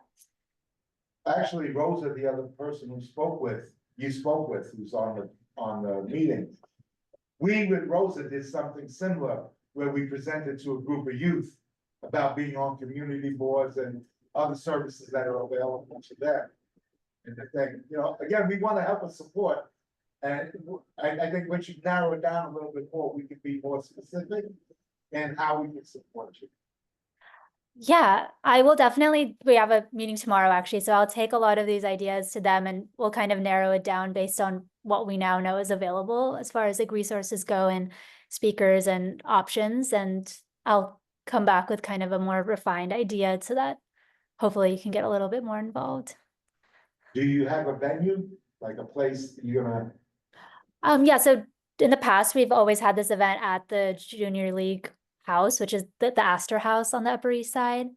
Actually, Rosa, the other person you spoke with, who's on the meeting. We with Rosa did something similar where we presented to a group of youth about being on community boards and other services that are available to them. And the thing, you know, again, we want to help and support. And I think once you narrow it down a little bit more, we can be more specific in how we can support you. Yeah, I will definitely, we have a meeting tomorrow actually, so I'll take a lot of these ideas to them and we'll kind of narrow it down based on what we now know is available as far as like resources go and speakers and options. And I'll come back with kind of a more refined idea so that hopefully you can get a little bit more involved. Do you have a venue, like a place you're gonna? Yeah, so in the past, we've always had this event at the Junior League house, which is the Astor House on the Upper East Side.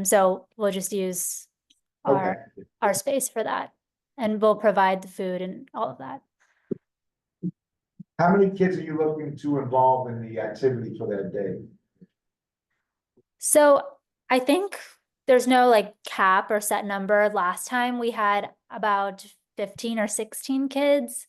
So we'll just use our space for that, and we'll provide the food and all of that. How many kids are you looking to involve in the activity for that day? So I think there's no like cap or set number. Last time we had about 15 or 16 kids.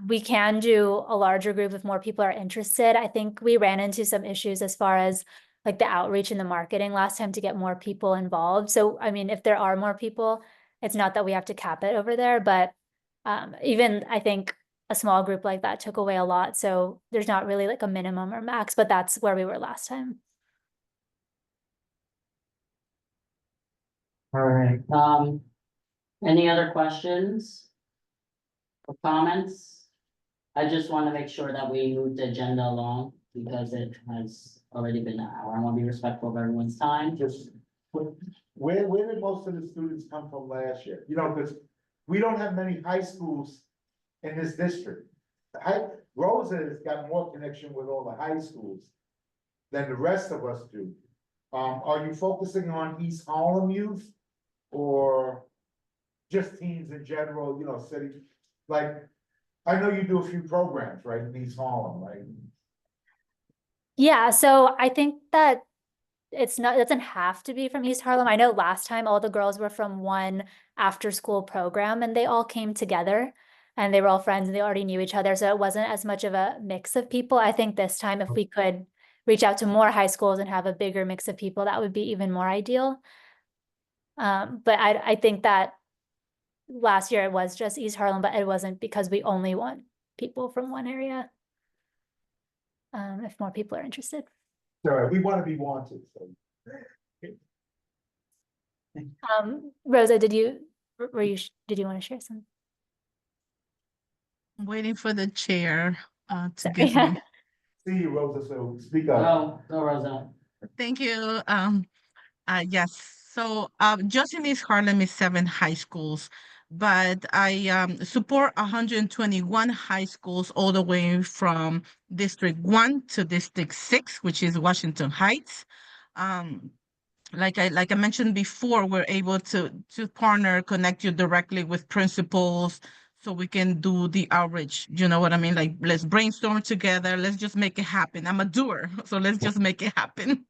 We can do a larger group if more people are interested. I think we ran into some issues as far as like the outreach and the marketing last time to get more people involved. So, I mean, if there are more people, it's not that we have to cap it over there, but even I think a small group like that took away a lot. So there's not really like a minimum or max, but that's where we were last time. All right, any other questions? Or comments? I just want to make sure that we move the agenda along because it has already been an hour. I want to be respectful of everyone's time. Just, where did most of the students come from last year? You know, because we don't have many high schools in this district. Rosa has got more connection with all the high schools than the rest of us do. Are you focusing on East Harlem youth or just teens in general, you know, city? Like, I know you do a few programs, right, in East Harlem, right? Yeah, so I think that it doesn't have to be from East Harlem. I know last time all the girls were from one after school program and they all came together and they were all friends and they already knew each other. So it wasn't as much of a mix of people. I think this time if we could reach out to more high schools and have a bigger mix of people, that would be even more ideal. But I think that last year it was just East Harlem, but it wasn't because we only want people from one area. If more people are interested. Sorry, we want to be wanted, so. Rosa, did you want to share some? I'm waiting for the chair to Sorry. give me. See you, Rosa, so speak up. Go Rosa. Thank you. Yes, so just in East Harlem is 7 high schools, but I support 121 high schools all the way from District 1 to District 6, which is Washington Heights. Like I mentioned before, we're able to partner, connect you directly with principals so we can do the outreach. You know what I mean? Like, let's brainstorm together. Let's just make it happen. I'm a doer, so let's just make it happen.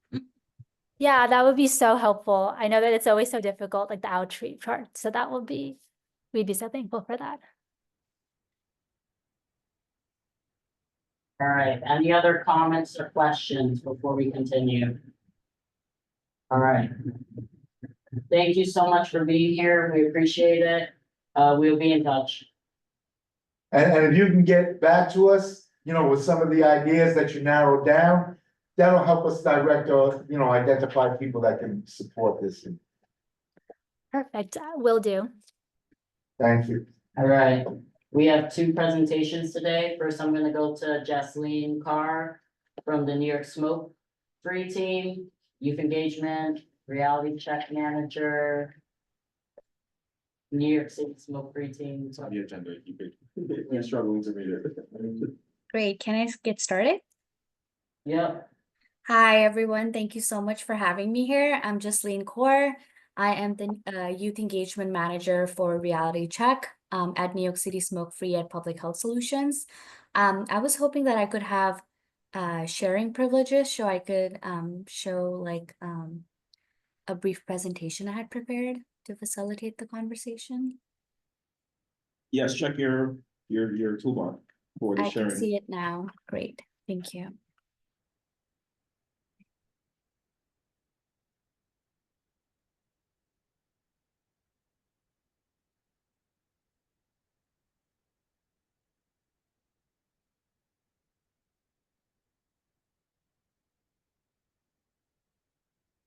Yeah, that would be so helpful. I know that it's always so difficult, like the outreach part. So that will be, we'd be so thankful for that. All right, any other comments or questions before we continue? All right. Thank you so much for being here. We appreciate it. We'll be in touch. And if you can get back to us, you know, with some of the ideas that you narrowed down, that'll help us direct or, you know, identify people that can support this. Perfect, will do. Thank you. All right, we have two presentations today. First, I'm gonna go to Jasleen Carr from the New York Smoke Free Team, Youth Engagement, Reality Check Manager, New York City Smoke Free Team. So- The agenda, you're struggling to read it. Great, can I get started? Yep, Hi, everyone. Thank you so much for having me here. I'm Jasleen Kaur. I am the Youth Engagement Manager for Reality Check at New York City Smoke Free at Public Health Solutions. I was hoping that I could have sharing privileges so I could show like a brief presentation I had prepared to facilitate the conversation. Yes, check your toolbar for the I sharing. can see it now. Great, thank you.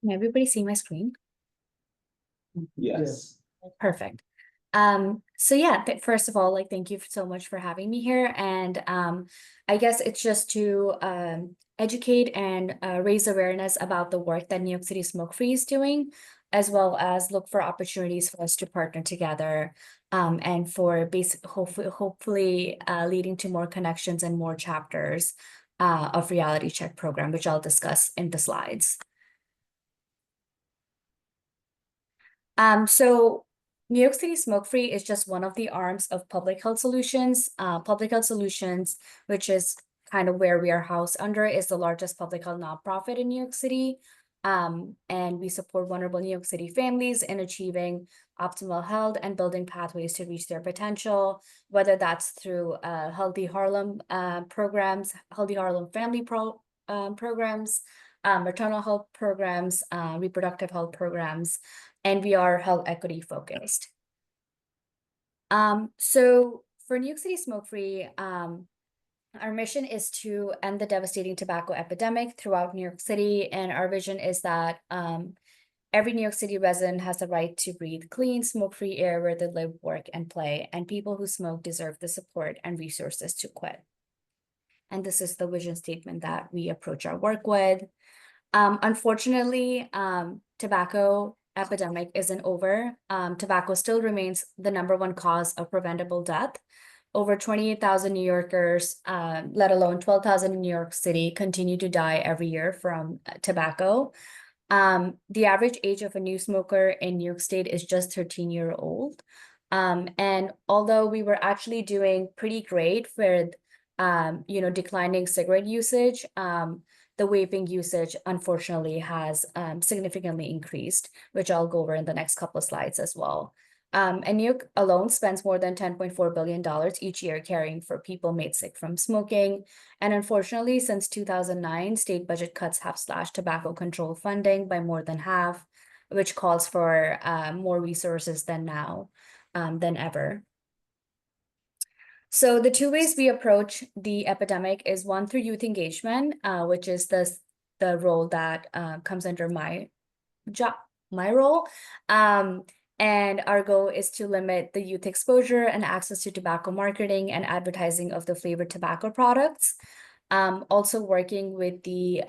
Can everybody see my screen? Yes. Perfect. So yeah, first of all, like, thank you so much for having me here. And I guess it's just to educate and raise awareness about the work that New York City Smoke Free is doing, as well as look for opportunities for us to partner together and for hopefully leading to more connections and more chapters of Reality Check program, which I'll discuss in the slides. So New York City Smoke Free is just one of the arms of Public Health Solutions. Public Health Solutions, which is kind of where we are housed under, is the largest public health nonprofit in New York City. And we support vulnerable New York City families in achieving optimal health and building pathways to reach their potential, whether that's through Healthy Harlem programs, Healthy Harlem Family programs, maternal health programs, reproductive health programs, and we are health equity focused. So for New York City Smoke Free, our mission is to end the devastating tobacco epidemic throughout New York City. And our vision is that every New York City resident has the right to breathe clean, smoke-free air where they live, work, and play. And people who smoke deserve the support and resources to quit. And this is the vision statement that we approach our work with. Unfortunately, tobacco epidemic isn't over. Tobacco still remains the #1 cause of preventable death. Over 28,000 New Yorkers, let alone 12,000 in New York City, continue to die every year from tobacco. The average age of a new smoker in New York State is just 13-year-old. And although we were actually doing pretty great with declining cigarette usage, the vaping usage, unfortunately, has significantly increased, which I'll go over in the next couple of slides as well. And New York alone spends more than $10.4 billion each year caring for people made sick from smoking. And unfortunately, since 2009, state budget cuts have slashed tobacco control funding by more than half, which calls for more resources than ever. So the two ways we approach the epidemic is one through youth engagement, which is the role that comes under my role. And our goal is to limit the youth exposure and access to tobacco marketing and advertising of the flavored tobacco products. Also working with the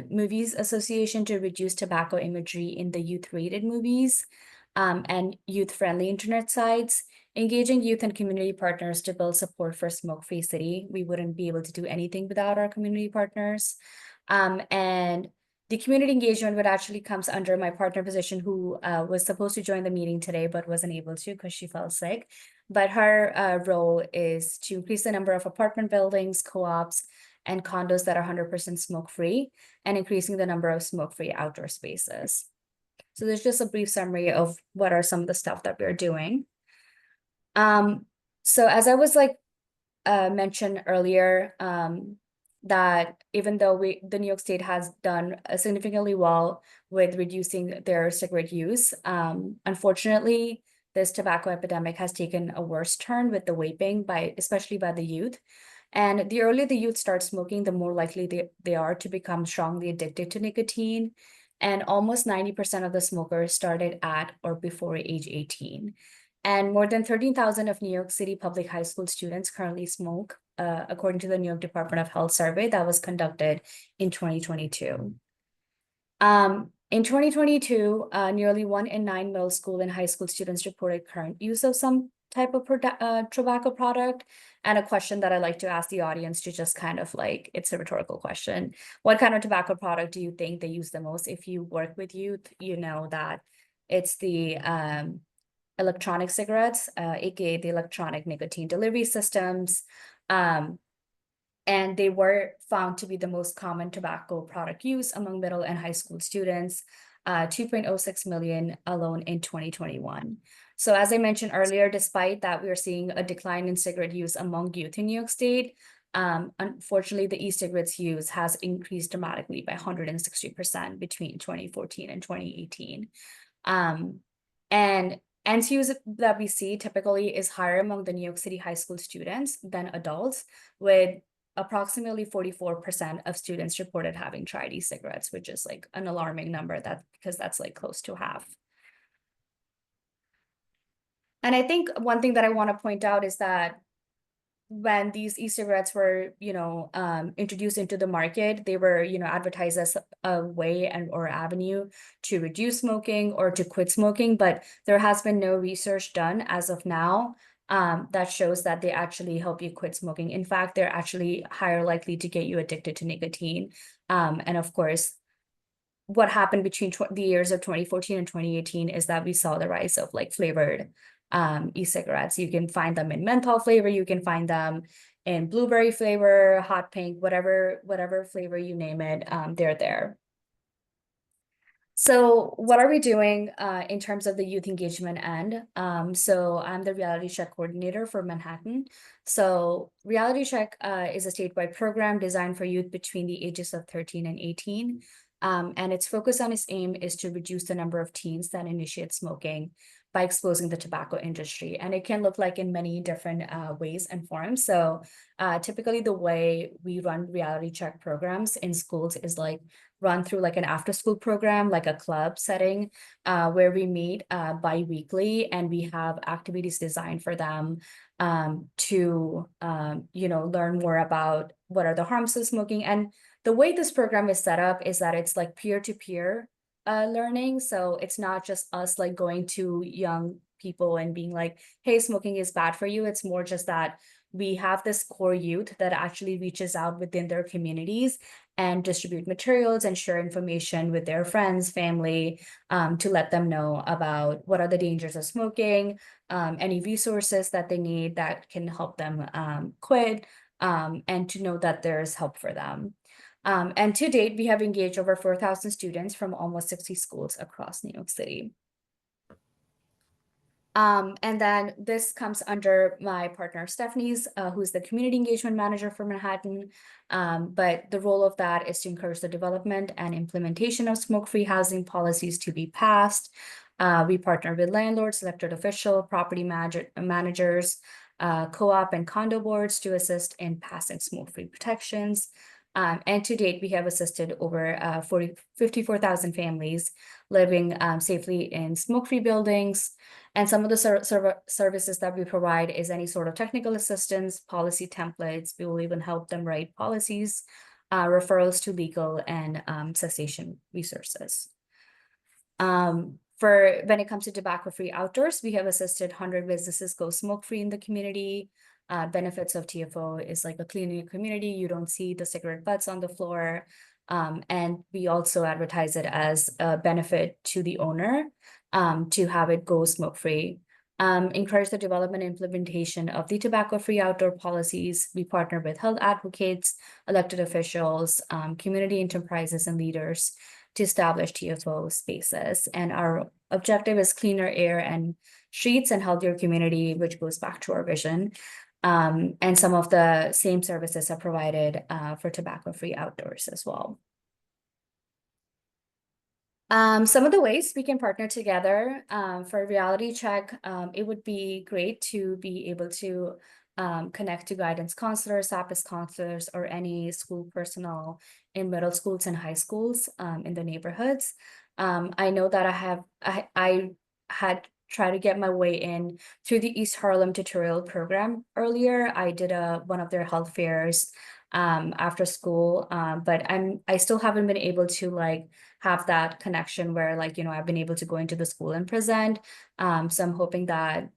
Movies Association to reduce tobacco imagery in the youth-rated movies and youth-friendly internet sites. Engaging youth and community partners to build support for Smoke-Free City. We wouldn't be able to do anything without our community partners. And the community engagement would actually comes under my partner position, who was supposed to join the meeting today, but wasn't able to because she fell sick. But her role is to increase the number of apartment buildings, co-ops, and condos that are 100% smoke-free, and increasing the number of smoke-free outdoor spaces. So there's just a brief summary of what are some of the stuff that we're doing. So as I was mentioned earlier, that even though the New York State has done significantly well with reducing their cigarette use, unfortunately, this tobacco epidemic has taken a worse turn with the vaping especially by the youth. And the earlier the youth start smoking, the more likely they are to become strongly addicted to nicotine. And almost 90% of the smokers started at or before age 18. And more than 13,000 of New York City public high school students currently smoke, according to the New York Department of Health survey that was conducted in 2022. In 2022, nearly 1 in 9 middle school and high school students reported current use of some type of tobacco product. And a question that I like to ask the audience to just kind of like, it's a rhetorical question. What kind of tobacco product do you think they use the most? If you work with youth, you know that it's the electronic cigarettes, aka the electronic nicotine delivery systems. And they were found to be the most common tobacco product use among middle and high school students, 2.06 million alone in 2021. So as I mentioned earlier, despite that we are seeing a decline in cigarette use among youth in New York State, unfortunately, the e-cigarettes use has increased dramatically by 160% between 2014 and 2018. And NC use that we see typically is higher among the New York City high school students than adults, with approximately 44% of students reported having tried e-cigarettes, which is like an alarming number because that's like close to half. And I think one thing that I want to point out is that when these e-cigarettes were, introduced into the market, they were, advertised as a way or avenue to reduce smoking or to quit smoking, but there has been no research done as of now that shows that they actually help you quit smoking. In fact, they're actually higher likely to get you addicted to nicotine. And of course, what happened between the years of 2014 and 2018 is that we saw the rise of like flavored e-cigarettes. You can find them in menthol flavor, you can find them in blueberry flavor, hot pink, whatever flavor you name it, they're there. So what are we doing in terms of the youth engagement end? So I'm the Reality Check coordinator for Manhattan. So Reality Check is a statewide program designed for youth between the ages of 13 and 18. And its focus on its aim is to reduce the number of teens that initiate smoking by exposing the tobacco industry. And it can look like in many different ways and forms. So typically the way we run Reality Check programs in schools is like run through like an after school program, like a club setting, where we meet bi-weekly and we have activities designed for them to, learn more about what are the harms of smoking. And the way this program is set up is that it's like peer-to-peer learning. So it's not just us like going to young people and being like, hey, smoking is bad for you. It's more just that we have this core youth that actually reaches out within their communities and distribute materials and share information with their friends, family, to let them know about what are the dangers of smoking, any resources that they need that can help them quit, and to know that there's help for them. And to date, we have engaged over 4,000 students from almost 60 schools across New York City. And then this comes under my partner Stephanie's, who's the community engagement manager for Manhattan. But the role of that is to encourage the development and implementation of smoke-free housing policies to be passed. We partner with landlords, elected officials, property managers, co-op and condo boards to assist in passing smoke-free protections. And to date, we have assisted over 54,000 families living safely in smoke-free buildings. And some of the services that we provide is any sort of technical assistance, policy templates. We will even help them write policies, referrals to legal and cessation resources. For when it comes to tobacco-free outdoors, we have assisted 100 businesses go smoke-free in the community. Benefits of TFO is like a cleaner community. You don't see the cigarette butts on the floor. And we also advertise it as a benefit to the owner to have it go smoke-free. Encourage the development and implementation of the tobacco-free outdoor policies. We partner with health advocates, elected officials, community enterprises, and leaders to establish TFO spaces. And our objective is cleaner air and streets and healthier community, which goes back to our vision. And some of the same services are provided for tobacco-free outdoors as well. Some of the ways we can partner together for reality check, it would be great to be able to connect to guidance counselors, SAPIS counselors, or any school personnel in middle schools and high schools in the neighborhoods. I know that I had tried to get my way in through the East Harlem tutorial program earlier. I did one of their health fairs after school, but I still haven't been able to like have that connection where like, you know, I've been able to go into the school and present. So I'm hoping that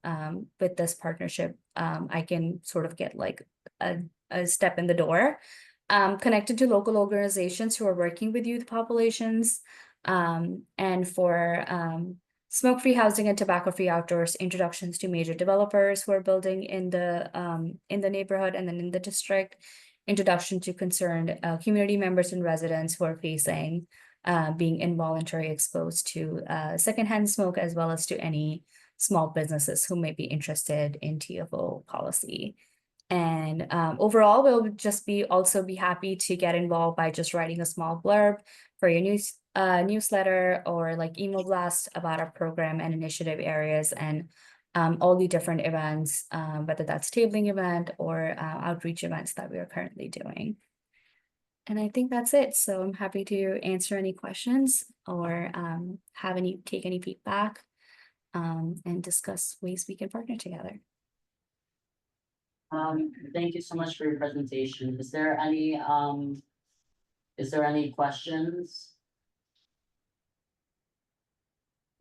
with this partnership, I can sort of get like a step in the door, connected to local organizations who are working with youth populations, and for smoke-free housing and tobacco-free outdoors, introductions to major developers who are building in the neighborhood and then in the district, introduction to concerned community members and residents who are facing being involuntarily exposed to secondhand smoke, as well as to any small businesses who may be interested in TFO policy. And overall, we'll just also be happy to get involved by just writing a small blurb for your newsletter or like email blast about our program and initiative areas and all the different events, whether that's tabling event or outreach events that we are currently doing. And I think that's it. So I'm happy to answer any questions or take any feedback and discuss ways we can partner together. Thank you so much for your presentation. Is there any questions?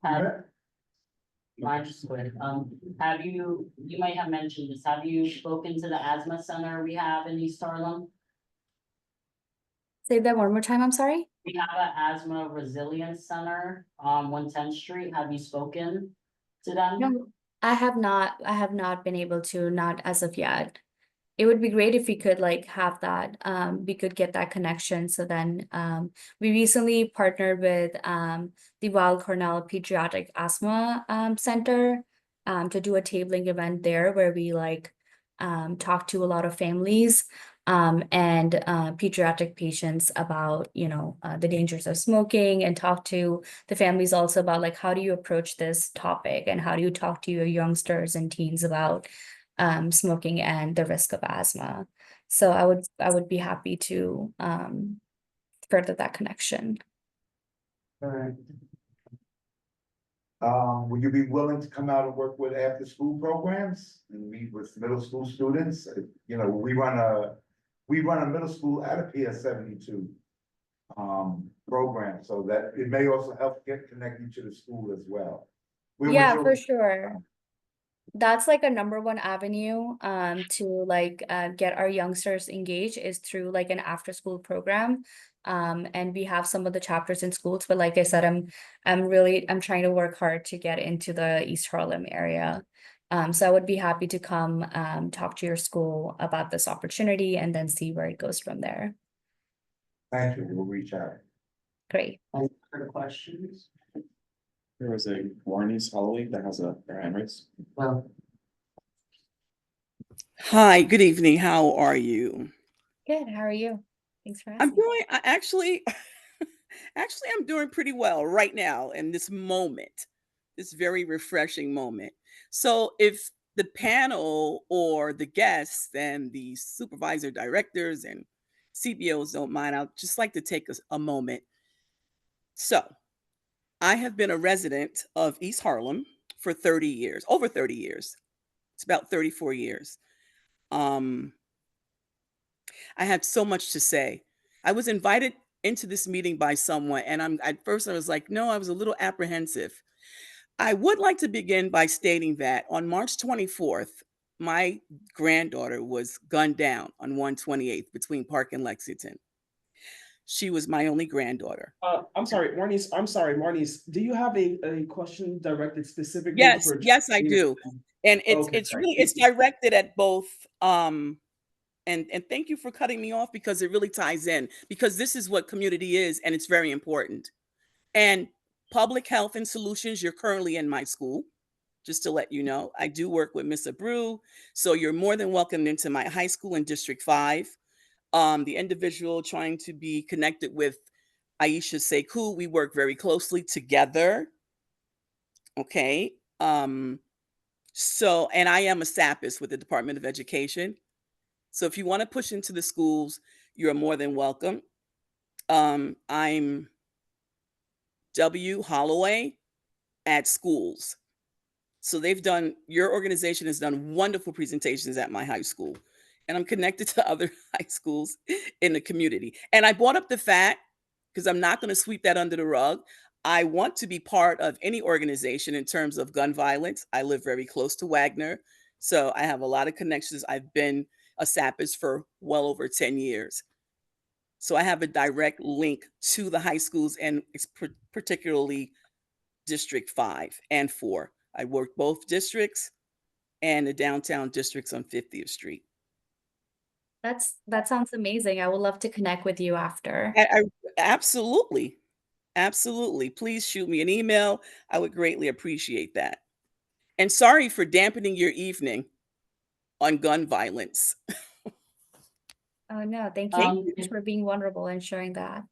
Mine just quick. You might have mentioned this, have you spoken to the asthma center we have in East Harlem? Say that one more time, I'm sorry. We have an asthma resilience center on 110th Street. Have you spoken to them? No, I have not been able to, not as of yet. It would be great if we could like have that, we could get that connection. So then we recently partnered with the Weill Cornell Pediatric Asthma Center to do a tabling event there where we like talk to a lot of families and pediatric patients about, you know, the dangers of smoking, and talk to the families also about like, how do you approach this topic and how do you talk to your youngsters and teens about smoking and the risk of asthma. So I would be happy to further that connection. All right. Would you be willing to come out and work with after school programs and meet with middle school students? You know, we run a middle school at a PS 72 program, so that it may also help get connected to the school as well. Yeah, for sure. That's like a #1 avenue to like get our youngsters engaged is through like an after school program. And we have some of the chapters in schools, but like I said, I'm trying to work hard to get into the East Harlem area. So I would be happy to come talk to your school about this opportunity and then see where it goes from there. Thank you, we'll reach out. Great. Any other questions? There was a Warnie's Holloway that has her hand raised. Well, Hi, good evening. How are you? Good. How are you? Thanks for I'm asking. actually, I'm doing pretty well right now in this moment, this very refreshing moment. So if the panel or the guests and the supervisor directors and CBOs don't mind, I'd just like to take a moment. So I have been a resident of East Harlem for 30 years, over 30 years. It's about 34 years. I had so much to say. I was invited into this meeting by someone, and at first I was like, no, I was a little apprehensive. I would like to begin by stating that on March 24th, my granddaughter was gunned down on 128th between Park and Lexington. She was my only granddaughter. I'm sorry, Marnies, do you have a question directed specifically Yes, for? yes, I do. And it's directed at both, and thank you for cutting me off because it really ties in, because this is what community is, and it's very important. And public health and solutions, you're currently in my school. just to let you know. I do work with Miss Abreu, so you're more than welcome into my high school in District 5. The individual trying to be connected with Aisha Sekou, we work very closely together. Okay. So, and I am a SAPist with the Department of Education. So if you want to push into the schools, you're more than welcome. I'm W. Holloway at schools. So your organization has done wonderful presentations at my high school. And I'm connected to other high schools in the community. And I brought up the fact, because I'm not going to sweep that under the rug. I want to be part of any organization in terms of gun violence. I live very close to Wagner. So I have a lot of connections. I've been a SAPist for well over 10 years. So I have a direct link to the high schools and particularly District 5 and 4. I work both districts and the downtown districts on 50th Street. That sounds amazing. I would love to connect with you after. Absolutely. Absolutely. Please shoot me an email. I would greatly appreciate that. And sorry for dampening your evening on gun violence. Oh no, thank you so much for being vulnerable and sharing that.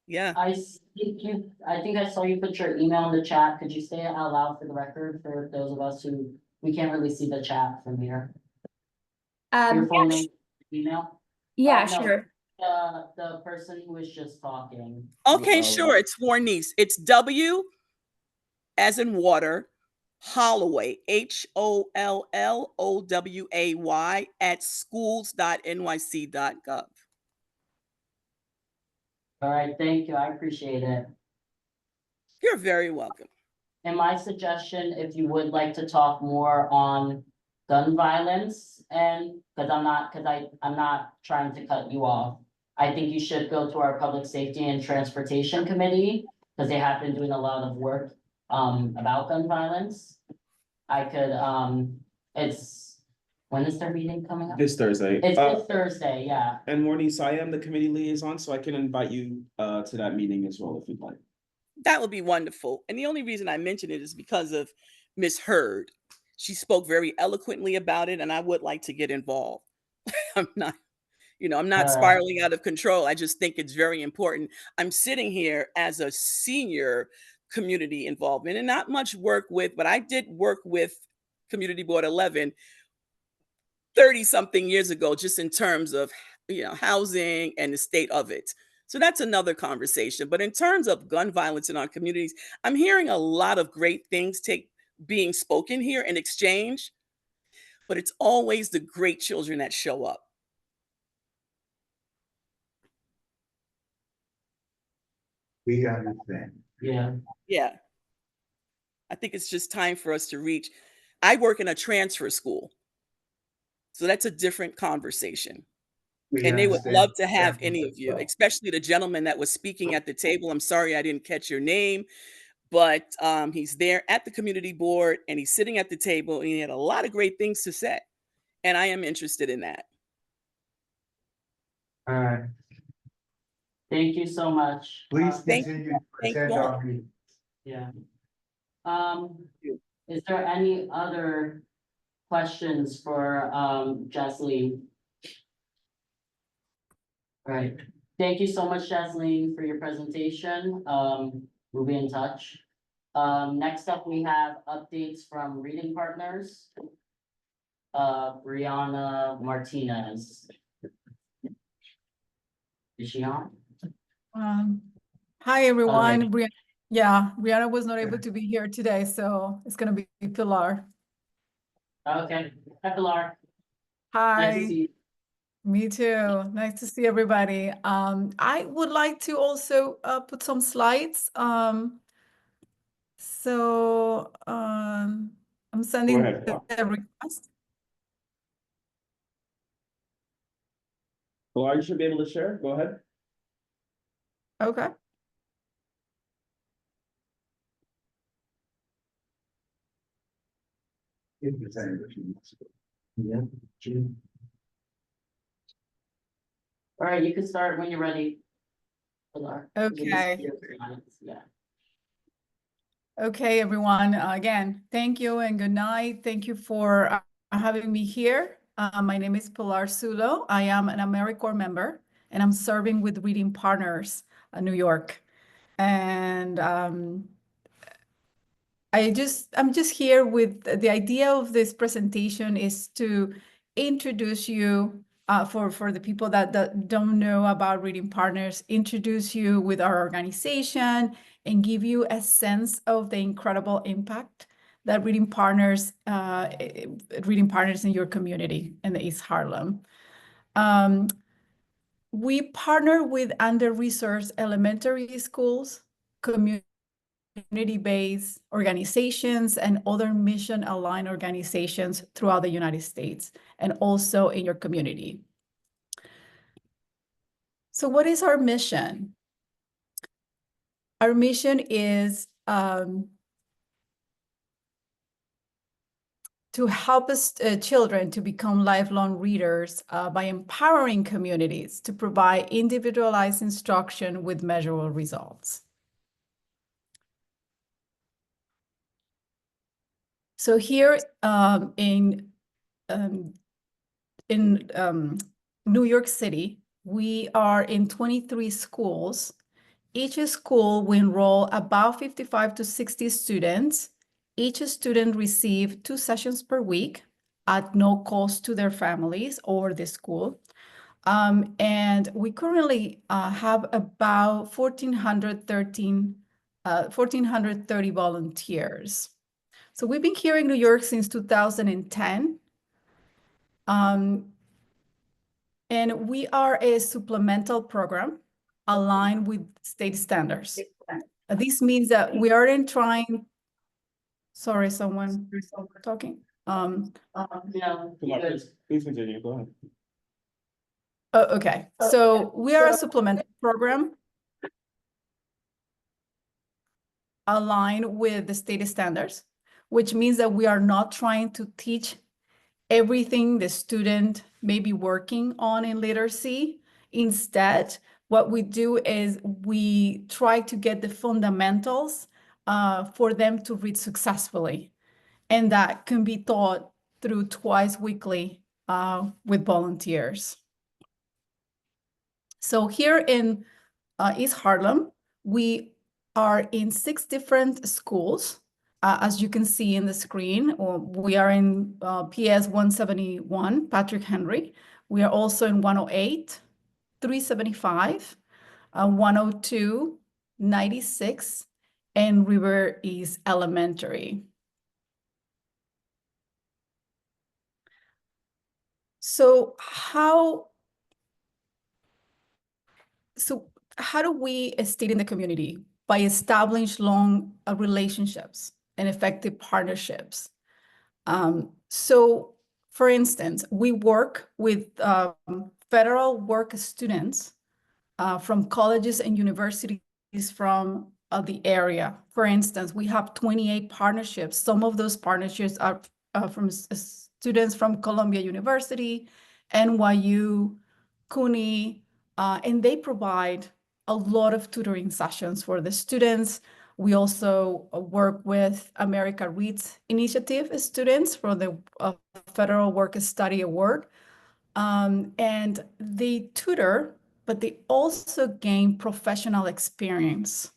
Yeah. I think I saw you put your email in the chat. Could you say it out loud for the record for those of us who, we can't really see the chat from here? Your full name, email? Yeah, No, sure. the person who was just talking. Okay, sure. It's Warnice. It's W as in water, Holloway, HOLLOWAY at schools.nyc.gov. All right, thank you. I appreciate it. You're very welcome. And my suggestion, if you would like to talk more on gun violence, and I'm not trying to cut you off. I think you should go to our Public Safety and Transportation Committee, because they have been doing a lot of work about gun violence. I could, when is their meeting coming up? This Thursday. It's this Thursday, yeah. And Morning, so I am the committee liaison, so I can invite you to that meeting as well if you'd like. That would be wonderful. And the only reason I mention it is because of Miss Hurd. She spoke very eloquently about it, and I would like to get involved. I'm not spiraling out of control. I just think it's very important. I'm sitting here as a senior community involvement and not much work with, but I did work with Community Board 11 30 something years ago, just in terms of, housing and the state of it. So that's another conversation. But in terms of gun violence in our communities, I'm hearing a lot of great things being spoken here in exchange, but it's always the great children that show up. We understand. Yeah. Yeah. I think it's just time for us to reach. I work in a transfer school. So that's a different conversation. And they would love to have any of you, especially the gentleman that was speaking at the table. I'm sorry I didn't catch your name, but he's there at the community board and he's sitting at the table and he had a lot of great things to say. And I am interested in that. All right. Thank you so much. Please Thank continue to attend our meetings. Yeah. Is there any other questions for Jasleen? All right. Thank you so much, Jasleen, for your presentation. We'll be in touch. Next up, we have updates from Reading Partners. Brianna Martinez. Is she on? Hi, everyone. Brianna was not able to be here today, so it's gonna be Pilar. Okay. Hi, Pilar. Hi. Nice to see you. Me too. Nice to see everybody. I would like to also put some slides. I'm sending Go ahead, Pilar. the request. Pilar, you should be able to share. Go ahead. Okay. Yeah. All right, you can start when you're ready. Pilar. 'Cause we need to Okay. see your slides, yeah. Okay, everyone. Again, thank you and good night. Thank you for having me here. My name is Pilar Sulo. I am an AmeriCorps member, and I'm serving with Reading Partners, New York. And I'm just here with the idea of this presentation is to introduce you for the people that don't know about Reading Partners, introduce you with our organization and give you a sense of the incredible impact that Reading Partners in your community in the East Harlem. We partner with under-resourced elementary schools, community-based organizations and other mission-aligned organizations throughout the United States and also in your community. So what is our mission? Our mission is to help children to become lifelong readers by empowering communities to provide individualized instruction with measurable results. So here in New York City, we are in 23 schools. Each school will enroll about 55 to 60 students. Each student receives 2 sessions per week at no cost to their families or the school. And we currently have about 1,430 volunteers. So we've been here in New York since 2010. And we are a supplemental program aligned with state standards. This means that we aren't trying, sorry, someone talking. No, Please continue, go ahead. Oh, okay, so we are a supplemental program aligned with the state standards, which means that we are not trying to teach everything the student may be working on in literacy. Instead, what we do is we try to get the fundamentals for them to read successfully. And that can be taught through twice weekly with volunteers. So here in East Harlem, we are in 6 different schools. As you can see in the screen, we are in PS 171, Patrick Henry. We are also in 108, 375, 102, 96, and River East Elementary. So how do we stay in the community? By establishing long relationships and effective partnerships. So, for instance, we work with federal work students from colleges and universities from the area. For instance, we have 28 partnerships. Some of those partnerships are from students from Columbia University, NYU, CUNY, and they provide a lot of tutoring sessions for the students. We also work with America Reads Initiative students for the Federal Work Study Award. And they tutor, but they also gain professional experience.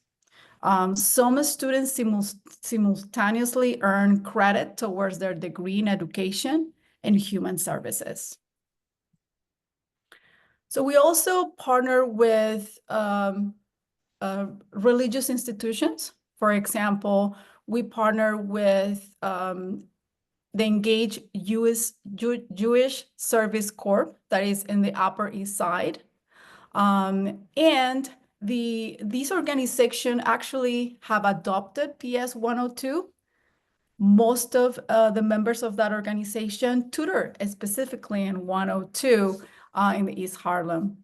Some students simultaneously earn credit towards their degree in education and human services. So we also partner with religious institutions. For example, we partner with the Engage Jewish Service Corps that is in the Upper East Side. And these organizations actually have adopted PS 102. Most of the members of that organization tutor specifically in 102 in the East Harlem.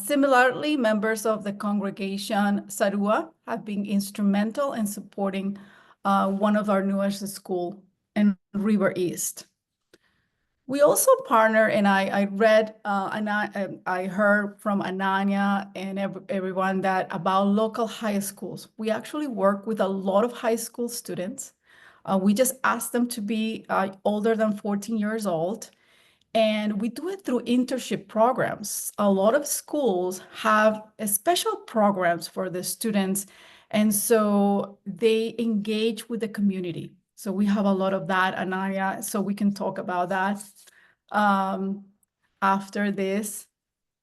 Similarly, members of the congregation Sarua have been instrumental in supporting one of our newest schools in River East. We also partner, and I read, and I heard from Ananya and everyone that about local high schools. We actually work with a lot of high school students. We just ask them to be older than 14 years old. And we do it through internship programs. A lot of schools have special programs for the students. And so they engage with the community. So we have a lot of that, Anaya, so we can talk about that after this.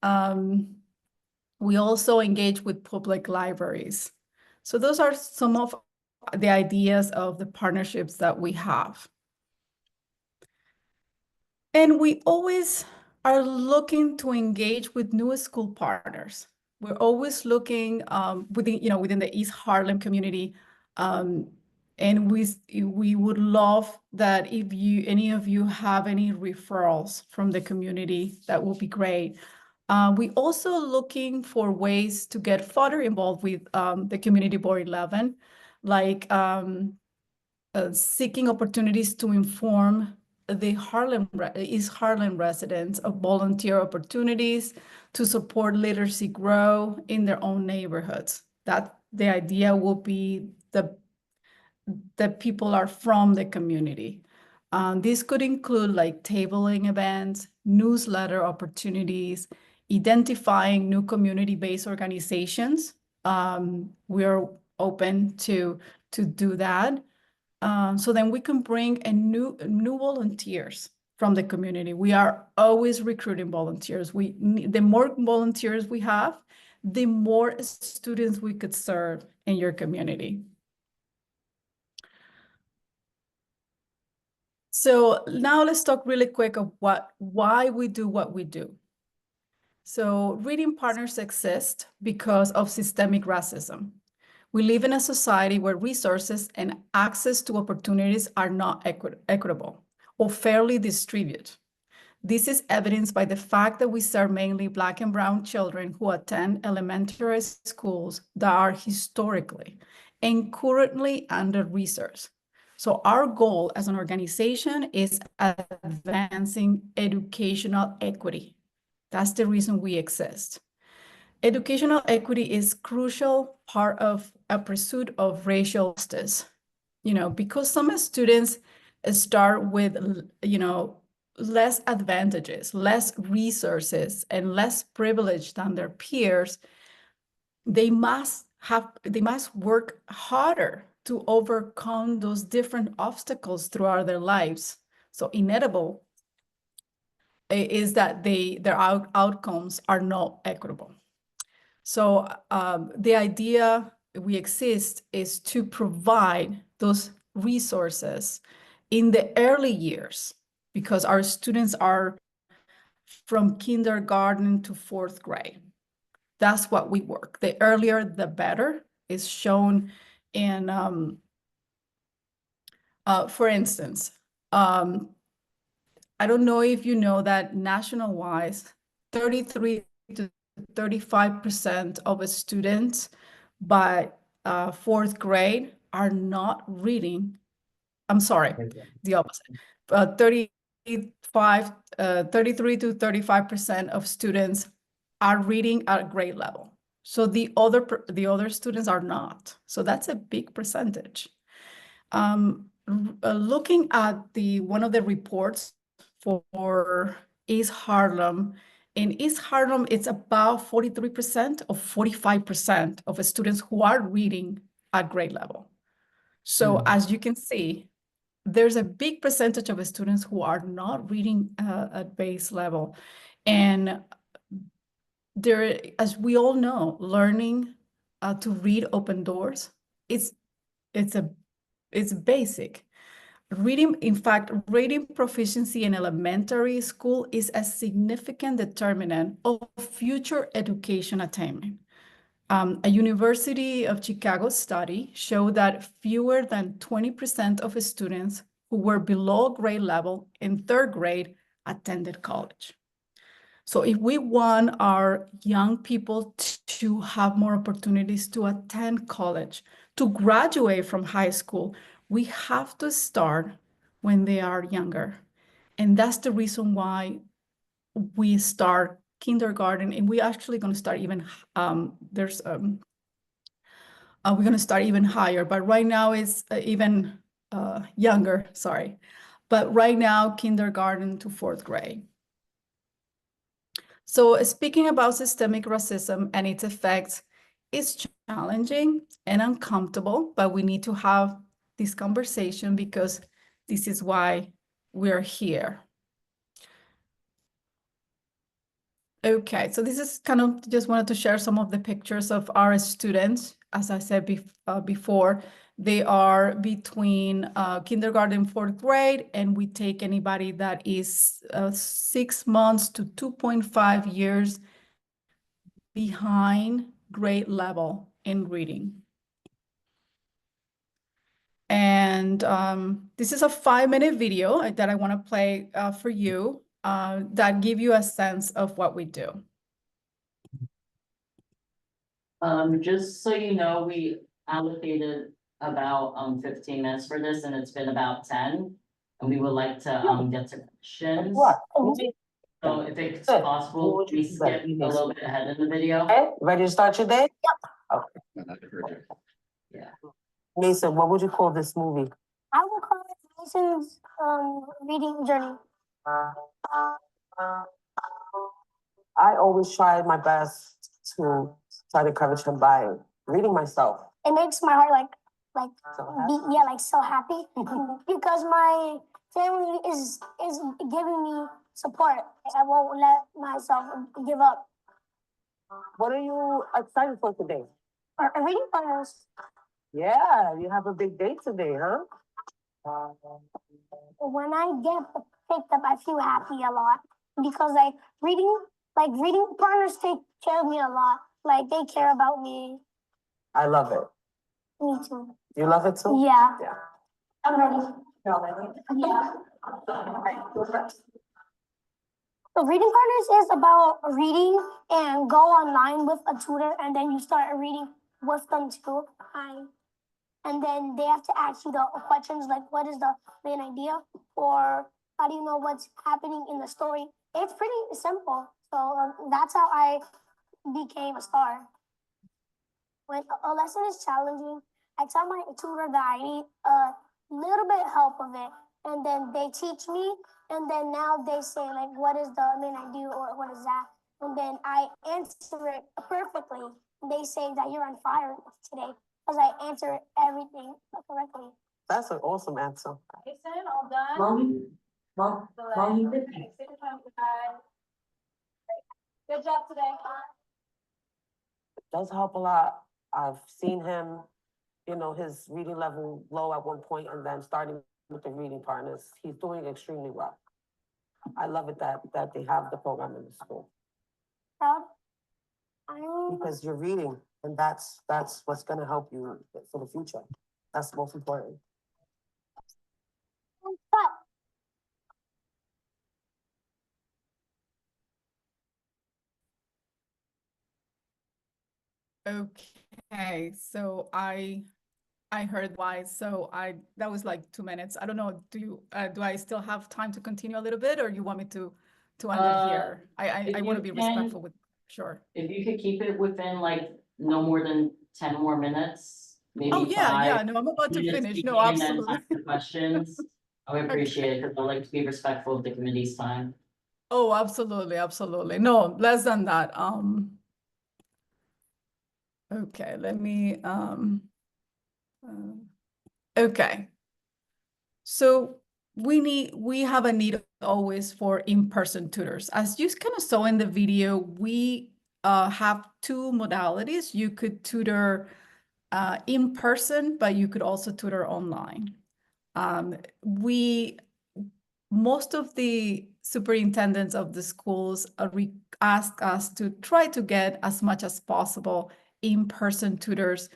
We also engage with public libraries. So those are some of the ideas of the partnerships that we have. And we always are looking to engage with new school partners. We're always looking within the East Harlem community. And we would love that if any of you have any referrals from the community, that would be great. We also looking for ways to get further involved with the Community Board 11, like seeking opportunities to inform the East Harlem residents of volunteer opportunities to support literacy grow in their own neighborhoods. That the idea will be that people are from the community. This could include like tabling events, newsletter opportunities, identifying new community-based organizations. We're open to do that. So then we can bring new volunteers from the community. We are always recruiting volunteers. The more volunteers we have, the more students we could serve in your community. So now let's talk really quick of why we do what we do. So reading partners exist because of systemic racism. We live in a society where resources and access to opportunities are not equitable or fairly distributed. This is evidenced by the fact that we serve mainly Black and Brown children who attend elementary schools that are historically and currently under-resourced. So our goal as an organization is advancing educational equity. That's the reason we exist. Educational equity is crucial part of a pursuit of racial justice. Because some students start with, less advantages, less resources, and less privilege than their peers, they must work harder to overcome those different obstacles throughout their lives. So inevitable is that their outcomes are not equitable. So the idea we exist is to provide those resources in the early years, because our students are from kindergarten to 4th grade. That's what we work. The earlier, the better, is shown in, for instance, I don't know if you know that national-wise, 33 to 35% of students by 4th grade are not reading. I'm sorry, the opposite. 33 to 35% of students are reading at grade level. So the other students are not. So that's a big percentage. Looking at one of the reports for East Harlem. In East Harlem, it's about 43% or 45% of students who are reading at grade level. So as you can see, there's a big percentage of students who are not reading at base level. And there, as we all know, learning to read open doors, it's basic. Reading, in fact, reading proficiency in elementary school is a significant determinant of future education attainment. A University of Chicago study showed that fewer than 20% of students who were below grade level in 3rd grade attended college. So if we want our young people to have more opportunities to attend college, to graduate from high school, we have to start when they are younger. And that's the reason why we start kindergarten, and we're actually going to start even, we're going to start even higher, but right now it's even younger, sorry. But right now, kindergarten to 4th grade. So speaking about systemic racism and its effects, it's challenging and uncomfortable, but we need to have this conversation because this is why we're here. Okay, so this is kind of just wanted to share some of the pictures of our students. As I said before, they are between kindergarten, 4th grade, and we take anybody that is 6 months to 2.5 years behind grade level in reading. And this is a 5-minute video that I want to play for you that give you a sense of what we do. Just so you know, we allocated about 15 minutes for this, and it's been about 10. And we would like to get to questions. So if it's possible, we skip a little bit ahead in the video. Okay, ready to start your day? Yep. Okay. Yeah. Mason, what would you call this movie? I would call it Mason's reading journey. I always try my best to try to encourage him by reading myself. It makes my heart like beat, like so happy because my family is giving me support. I won't let myself give up. What are you excited for today? Our reading partners. Yeah, you have a big day today, huh? When I get picked up, I feel happy a lot because reading partners take care of me a lot. Like they care about me. I love it. Me too. You love it too? Yeah. Yeah. I'm ready. Yeah. So reading partners is about reading and go online with a tutor, and then you start reading with them too. And then they have to ask you the questions like, what is the main idea? Or how do you know what's happening in the story? It's pretty simple. So that's how I became a star. When a lesson is challenging, I tell my tutor that I need a little bit help of it. And then they teach me. And then now they say, like, what is the main idea or what is that? And then I answer it perfectly. They say that you're on fire today because I answer everything correctly. That's an awesome answer. Jason, all done? Mommy, Good job today. It does help a lot. I've seen him, his reading level low at one point and then starting with the reading partners. He's doing extremely well. I love it that they have the program in the school. Proud? Because you're reading, and that's what's going to help you for the future. That's the most important. Okay, so I heard why. So that was like 2 minutes. I don't know. Do I still have time to continue a little bit, or you want me to end it here? I want to be respectful with. Sure. If you could keep it within like no more than 10 more minutes, maybe Oh yeah, 5 yeah. No, I'm about to minutes finish. No, between, and then absolutely. time for questions. I would appreciate it because I like to be respectful of the committee's time. Oh, absolutely, absolutely. No, less than that. Okay, let me okay. So we have a need always for in-person tutors. As you kind of saw in the video, we have 2 modalities. You could tutor in person, but you could also tutor online. Most of the superintendents of the schools ask us to try to get as much as possible in-person tutors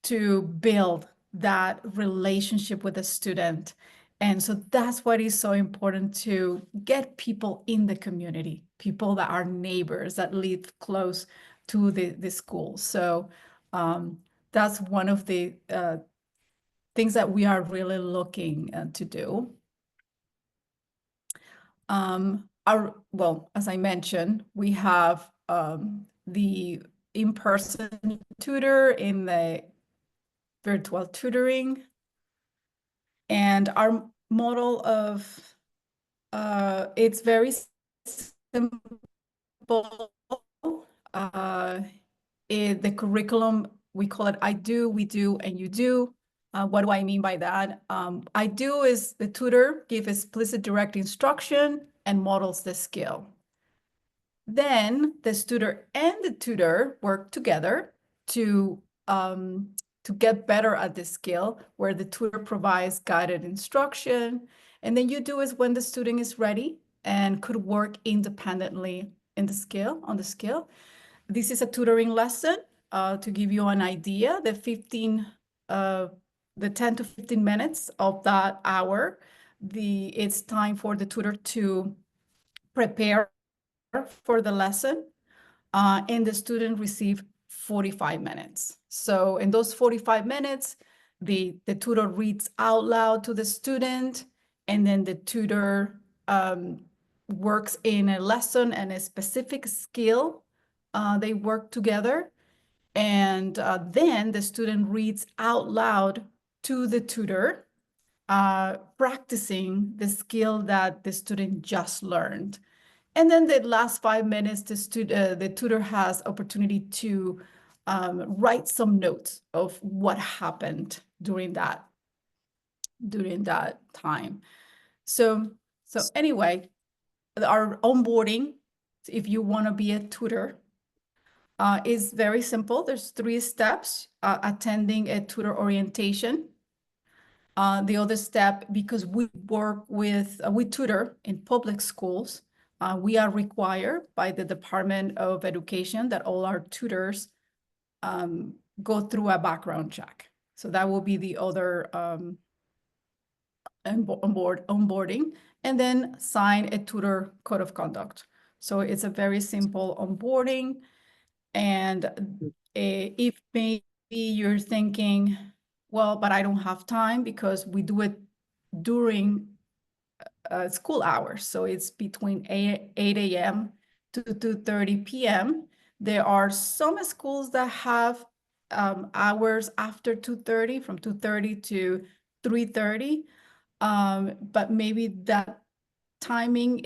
to build that relationship with the student. And so that's why it is so important to get people in the community, people that are neighbors that live close to the school. So that's one of the things that we are really looking to do. As I mentioned, we have the in-person tutor in the virtual tutoring. And our model of, it's very simple. The curriculum, we call it I do, we do, and you do. What do I mean by that? I do is the tutor gives explicit direct instruction and models the skill. Then the tutor and the tutor work together to get better at the skill, where the tutor provides guided instruction. And then you do is when the student is ready and could work independently on the skill. This is a tutoring lesson to give you an idea. The 10 to 15 minutes of that hour, it's time for the tutor to prepare for the lesson, and the student receive 45 minutes. So in those 45 minutes, the tutor reads out loud to the student, and then the tutor works in a lesson and a specific skill. They work together, and then the student reads out loud to the tutor, practicing the skill that the student just learned. And then the last 5 minutes, the tutor has opportunity to write some notes of what happened during that time. So anyway, our onboarding, if you want to be a tutor, is very simple. There's 3 steps: attending a tutor orientation. The other step, because we work we tutor in public schools, we are required by the Department of Education that all our tutors go through a background check. So that will be the other onboarding, and then sign a tutor code of conduct. So it's a very simple onboarding. And if maybe you're thinking, well, but I don't have time because we do it during school hours. So it's between 8 a.m. to 2:30 p.m. There are some schools that have hours after 2:30, from 2:30 to 3:30. But maybe that timing,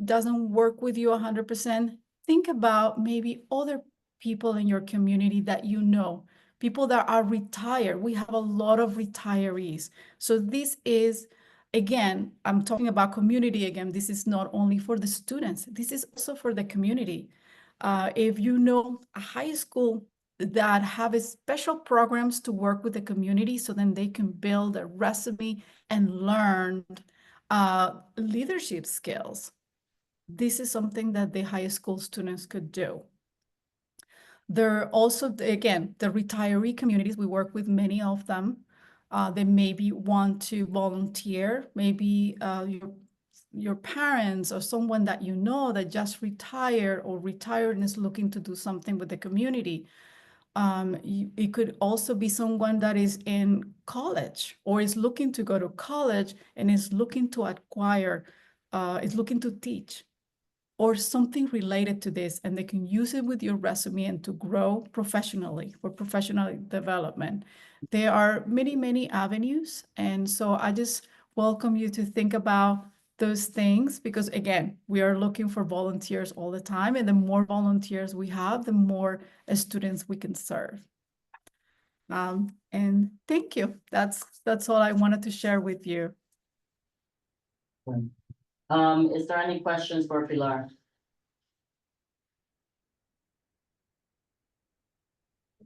doesn't work with you 100%. Think about maybe other people in your community that you know, people that are retired. We have a lot of retirees. So this is, again, I'm talking about community again. This is not only for the students, this is also for the community. If you know a high school that have special programs to work with the community, so then they can build a resume and learn leadership skills. This is something that the high school students could do. There are also, again, the retiree communities. We work with many of them. They maybe want to volunteer. Maybe your parents or someone that you know that just retired and is looking to do something with the community. It could also be someone that is in college or is looking to go to college and is looking to acquire, is looking to teach or something related to this, and they can use it with your resume and to grow professionally for professional development. There are many, many avenues. And so I just welcome you to think about those things, because again, we are looking for volunteers all the time, and the more volunteers we have, the more students we can serve. And thank you. That's all I wanted to share with you. Is there any questions for Pilar?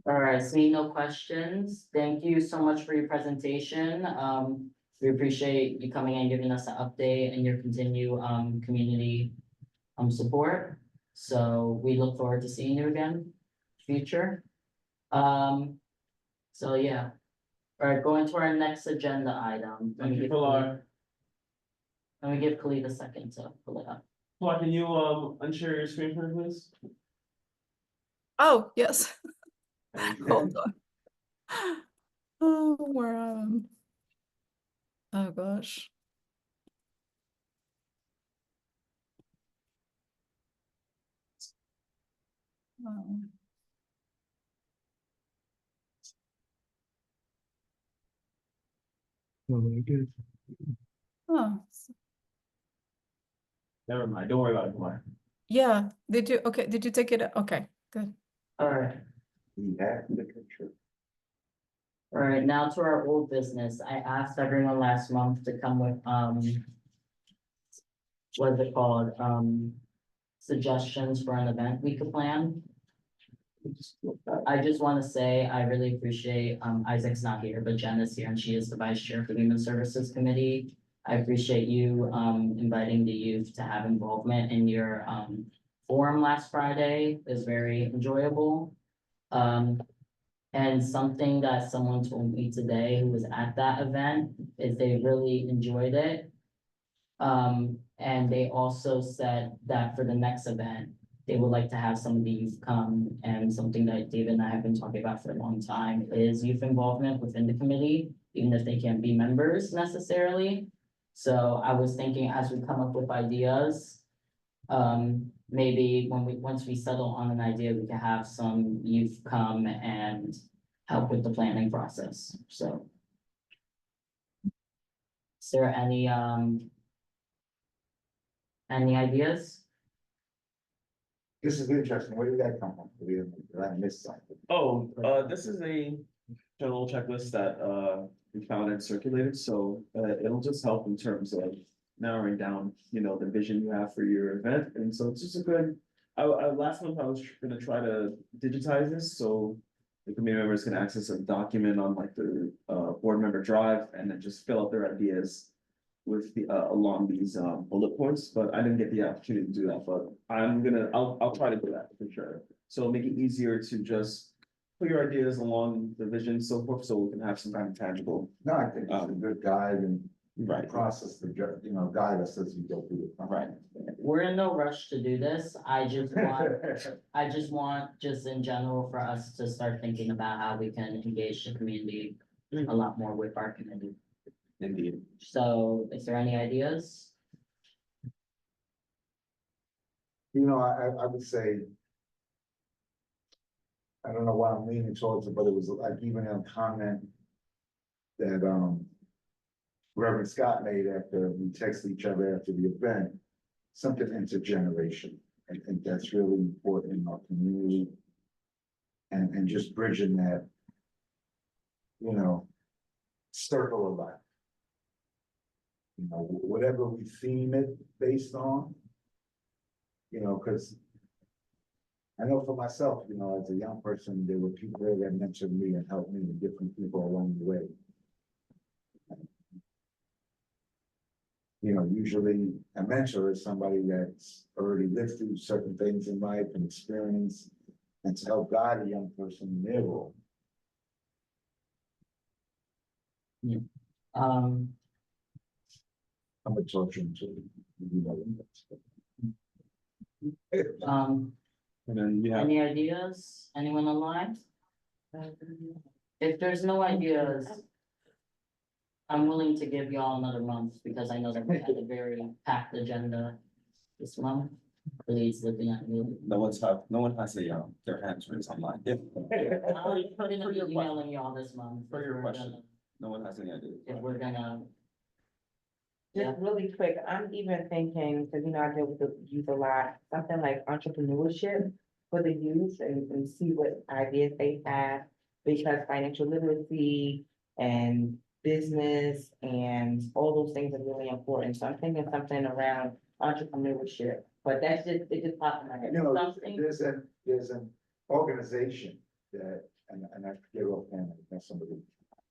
All right, seeing no questions, thank you so much for your presentation. We appreciate you coming and giving us an update and your continued community support. So we look forward to seeing you again, future. So yeah. All right, going to our next agenda item. Let me give Khalid a second to pull it up. Pilar, can you unshare your screen for me, please? Oh, yes. Hold on. Oh, oh gosh. Oh, Never mind, don't worry about it, Kumar. yeah, did you, okay, did you take it? Okay, good. All right. Yeah, the picture. All right, now to our old business. I asked everyone last month to come with, what is it called? Suggestions for an event we could plan. I just want to say, I really appreciate, Isaac's not here, but Jen is here and she is the vice chair for the Human Services Committee. I appreciate you, inviting the youth to have involvement in your, forum last Friday. It was very enjoyable. And something that someone told me today who was at that event is they really enjoyed it. And they also said that for the next event, they would like to have some of the youth come, and something that David and I have been talking about for a long time is youth involvement within the committee, even if they can't be members necessarily. So I was thinking as we come up with ideas, maybe once we settle on an idea, we can have some youth come and help with the planning process, so. Is there any ideas? This is interesting. Where did that come from? Did I miss something? Oh, this is a general checklist that we found and circulated, so it'll just help in terms of narrowing down, the vision you have for your event, and so it's just a good. Last month I was gonna try to digitize this, so the committee members can access a document on like the board member drive and then just fill out their ideas with the along these bullet points, but I didn't get the opportunity to do that, but I'll try to do that for sure. So make it easier to just put your ideas along the vision, so forth, so we can have some kind of tangible. No, I think it's a good guide and Right. process to, guide us as we go through it. Right. We're in no rush to do this. I just want, just in general, for us to start thinking about how we can engage the community a lot more with our community. Indeed. So is there any ideas? I would say, I don't know why I'm leaning towards it, but it was like even a comment that Reverend Scott made after we texted each other after the event, something intergeneration. I think that's really important in our community. And just bridging that, circle of life. Whatever we theme it based on, because I know for myself, as a young person, there were people there that mentored me and helped me and different people along the way. Usually a mentor is somebody that's already lived through certain things in life and experience, and to help guide a young person in their role. Um, I'm a children too. And then we have, Any ideas? Anyone online? If there's no ideas, I'm willing to give y'all another month because I know that we had a very packed agenda this month. Please looking at me. no one has their hands raised online. I'll put in an emailing y'all this month. For your question, no one has any idea. If we're gonna. Just really quick, I'm even thinking, because I deal with the youth a lot, something like entrepreneurship for the youth and see what ideas they have. Because financial literacy and business and all those things are really important. So I'm thinking something around entrepreneurship, but it just popped in my head. Something- There's an organization that, and I forget offhand, that's somebody,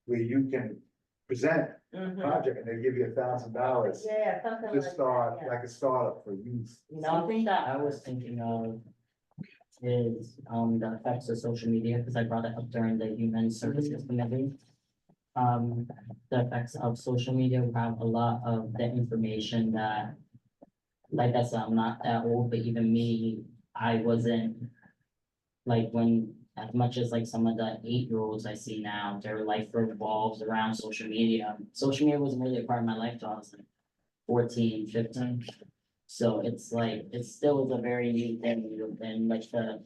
where you can present a project and they give you $1,000 Yeah, something to like that, start, yeah. like a startup for youth. Something that I was thinking of is, the effects of social media, because I brought it up during the Human Services Committee. The effects of social media, we have a lot of the information that, like I said, I'm not that old, but even me, I wasn't, like, as much as like some of the 8-year-olds I see now, their life revolves around social media. Social media wasn't really a part of my life till I was like 14, 15. So it's like, it still is a very new thing within like the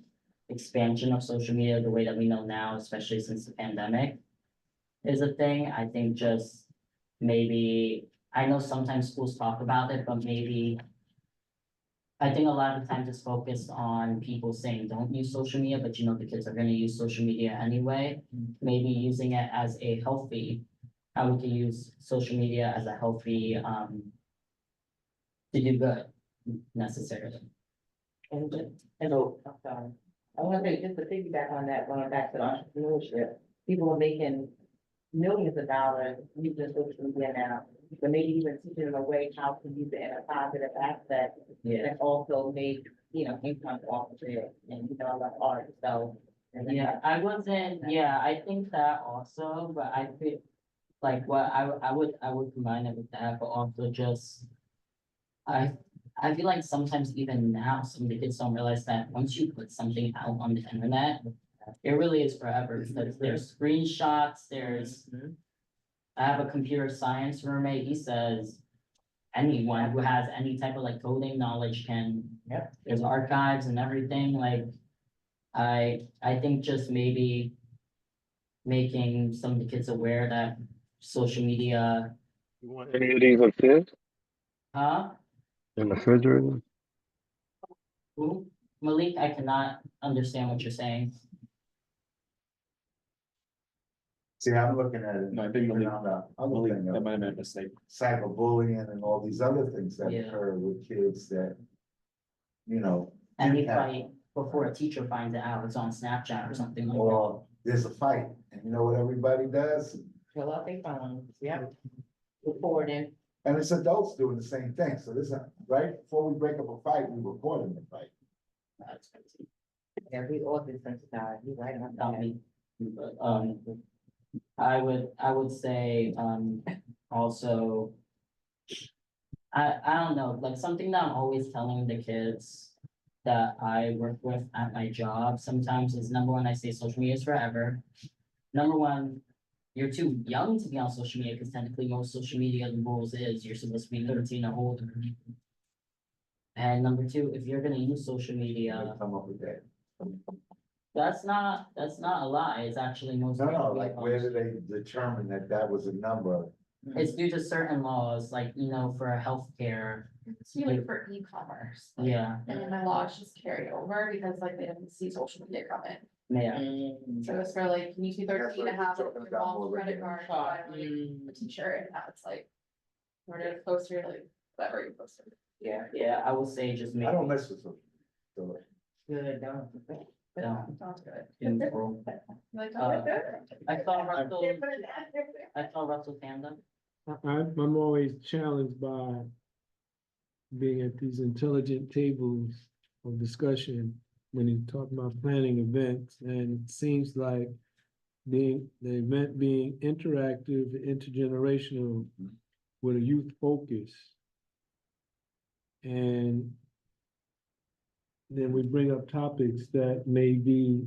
expansion of social media the way that we know now, especially since the pandemic is a thing. I think just maybe, I know sometimes schools talk about it, but maybe I think a lot of the times it's focused on people saying, don't use social media, but you know, the kids are gonna use social media anyway. Maybe using it as a healthy, how we can use social media as a healthy, to do good necessarily. And I'm sorry. I want to say, just to piggyback on that, going back to entrepreneurship, people are making millions of dollars using social media now. But maybe even teaching them a way how to use it in a positive aspect. Yeah. And also make, income off of it and, like art, so. Yeah, I wasn't, yeah, I think that also, but I feel like what I would combine it with that, but also just. I feel like sometimes even now, some of the kids don't realize that once you put something out on the internet, it really is forever, because there's screenshots, there's. I have a computer science roommate, he says. Anyone who has any type of like coding knowledge can, there's archives and everything, like. I think just maybe. Making some of the kids aware that social media, You want any of these upstairs huh? in the refrigerator? Who? Malik, I cannot understand what you're saying. See, I'm looking at it. No, I think even Malik- on the other Malik, thing that of might have been a mistake. cyberbullying and all these other things that Yeah. occur with kids that. And we impact- fight before a teacher finds it out, it's on Snapchat or something like that. Or there's a fight, and you know what everybody does? Fill out their phones, reporting. And it's adults doing the same thing, so this, right, before we break up a fight, we reporting the fight. That's crazy. Yeah, we all desensitized, you're right on Not that. me. But, I would say, also. I don't know, like something that I'm always telling the kids that I work with at my job sometimes is number one, I say social media is forever. Number one, you're too young to be on social media, because technically most social media, the rules is you're supposed to be 13 or older. And number two, if you're gonna use social media, Come up with that. that's not a lie, it's actually most. No, like where did they determine that that was a number? It's due to certain laws, like, for healthcare, It's really for e-commerce. like, yeah, And then the laws just carry over because like they didn't see social media come in. yeah. So it's for like, you need to be 13 to have Talking your about mom's more credit regular card, by, like a teacher, and now it's like. We're gonna post your like, whatever you posted. Yeah, I would say just make. I don't mess with them. So, Good, don't. Sounds good. Info. Like, Uh, oh, good. I saw Russell Panda. I'm always challenged by being at these intelligent tables of discussion when you talk about planning events, and it seems like the event being interactive, intergenerational with a youth focus. And then we bring up topics that may be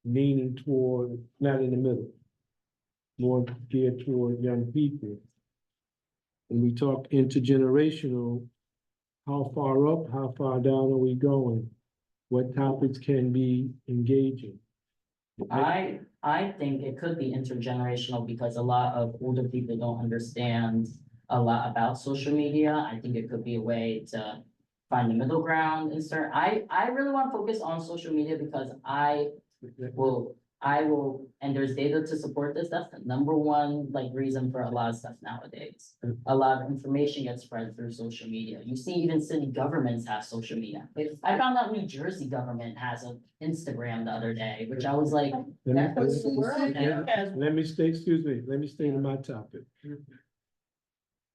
leaning toward, not in the middle, more geared toward young people. When we talk intergenerational, how far up, how far down are we going? What topics can be engaging? I think it could be intergenerational because a lot of older people don't understand a lot about social media. I think it could be a way to find the middle ground and start. I really want to focus on social media because I will, and there's data to support this. That's the number one reason for a lot of stuff nowadays. A lot of information gets spread through social media. You see, even city governments have social media. I found out New Jersey government has an Instagram the other day, which I was like, Let me state, excuse me, let me state my topic.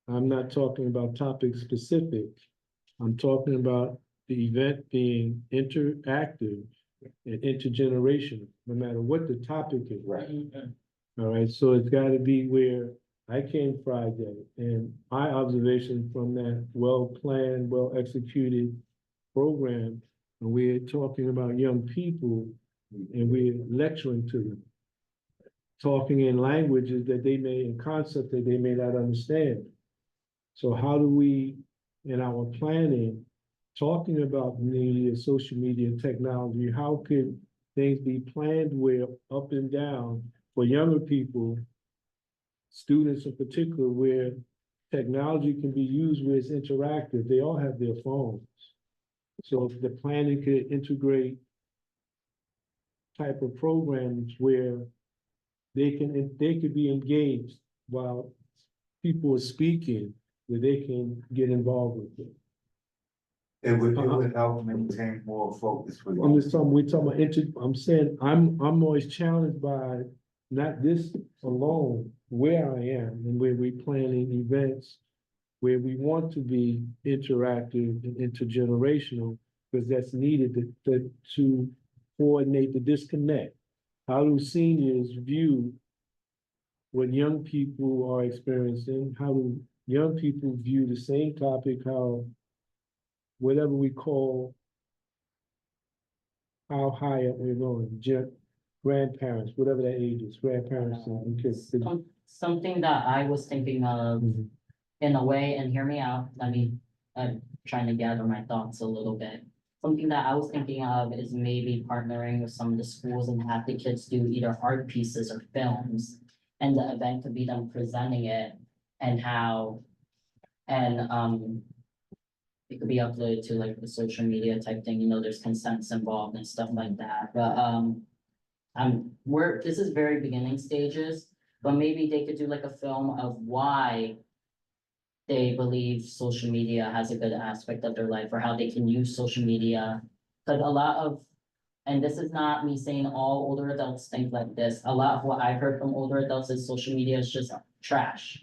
I'm not talking about topic specific. I'm talking about the event being interactive and intergenerational, no matter what the topic is. Right. All right, so it's gotta be where I came Friday, and my observation from that well-planned, well-executed program, and we're talking about young people, and we're lecturing to them, talking in languages that they may, in concept that they may not understand. So how do we, in our planning, talking about media, social media, technology, how could things be planned well, up and down, for younger people, students in particular, where technology can be used where it's interactive. They all have their phones. So if the planning could integrate type of programs where they could be engaged while people are speaking, where they can get involved with it. It would help maintain more focus with. I'm talking about I'm saying, I'm always challenged by not this alone, where I am and where we're planning events, where we want to be interactive and intergenerational, because that's needed to coordinate the disconnect. How do seniors view what young people are experiencing? How do young people view the same topic? How whatever we call how high up we're going, grandparents, whatever that age is, grandparents and kids. Something that I was thinking of in a way, and hear me out, I'm trying to gather my thoughts a little bit. Something that I was thinking of is maybe partnering with some of the schools and have the kids do either art pieces or films. And the event could be them presenting it and it could be uploaded to like the social media type thing, there's consents involved and stuff like that, but, this is very beginning stages, but maybe they could do like a film of why they believe social media has a good aspect of their life, or how they can use social media. Cause a lot of, and this is not me saying all older adults think like this, a lot of what I've heard from older adults is social media is just trash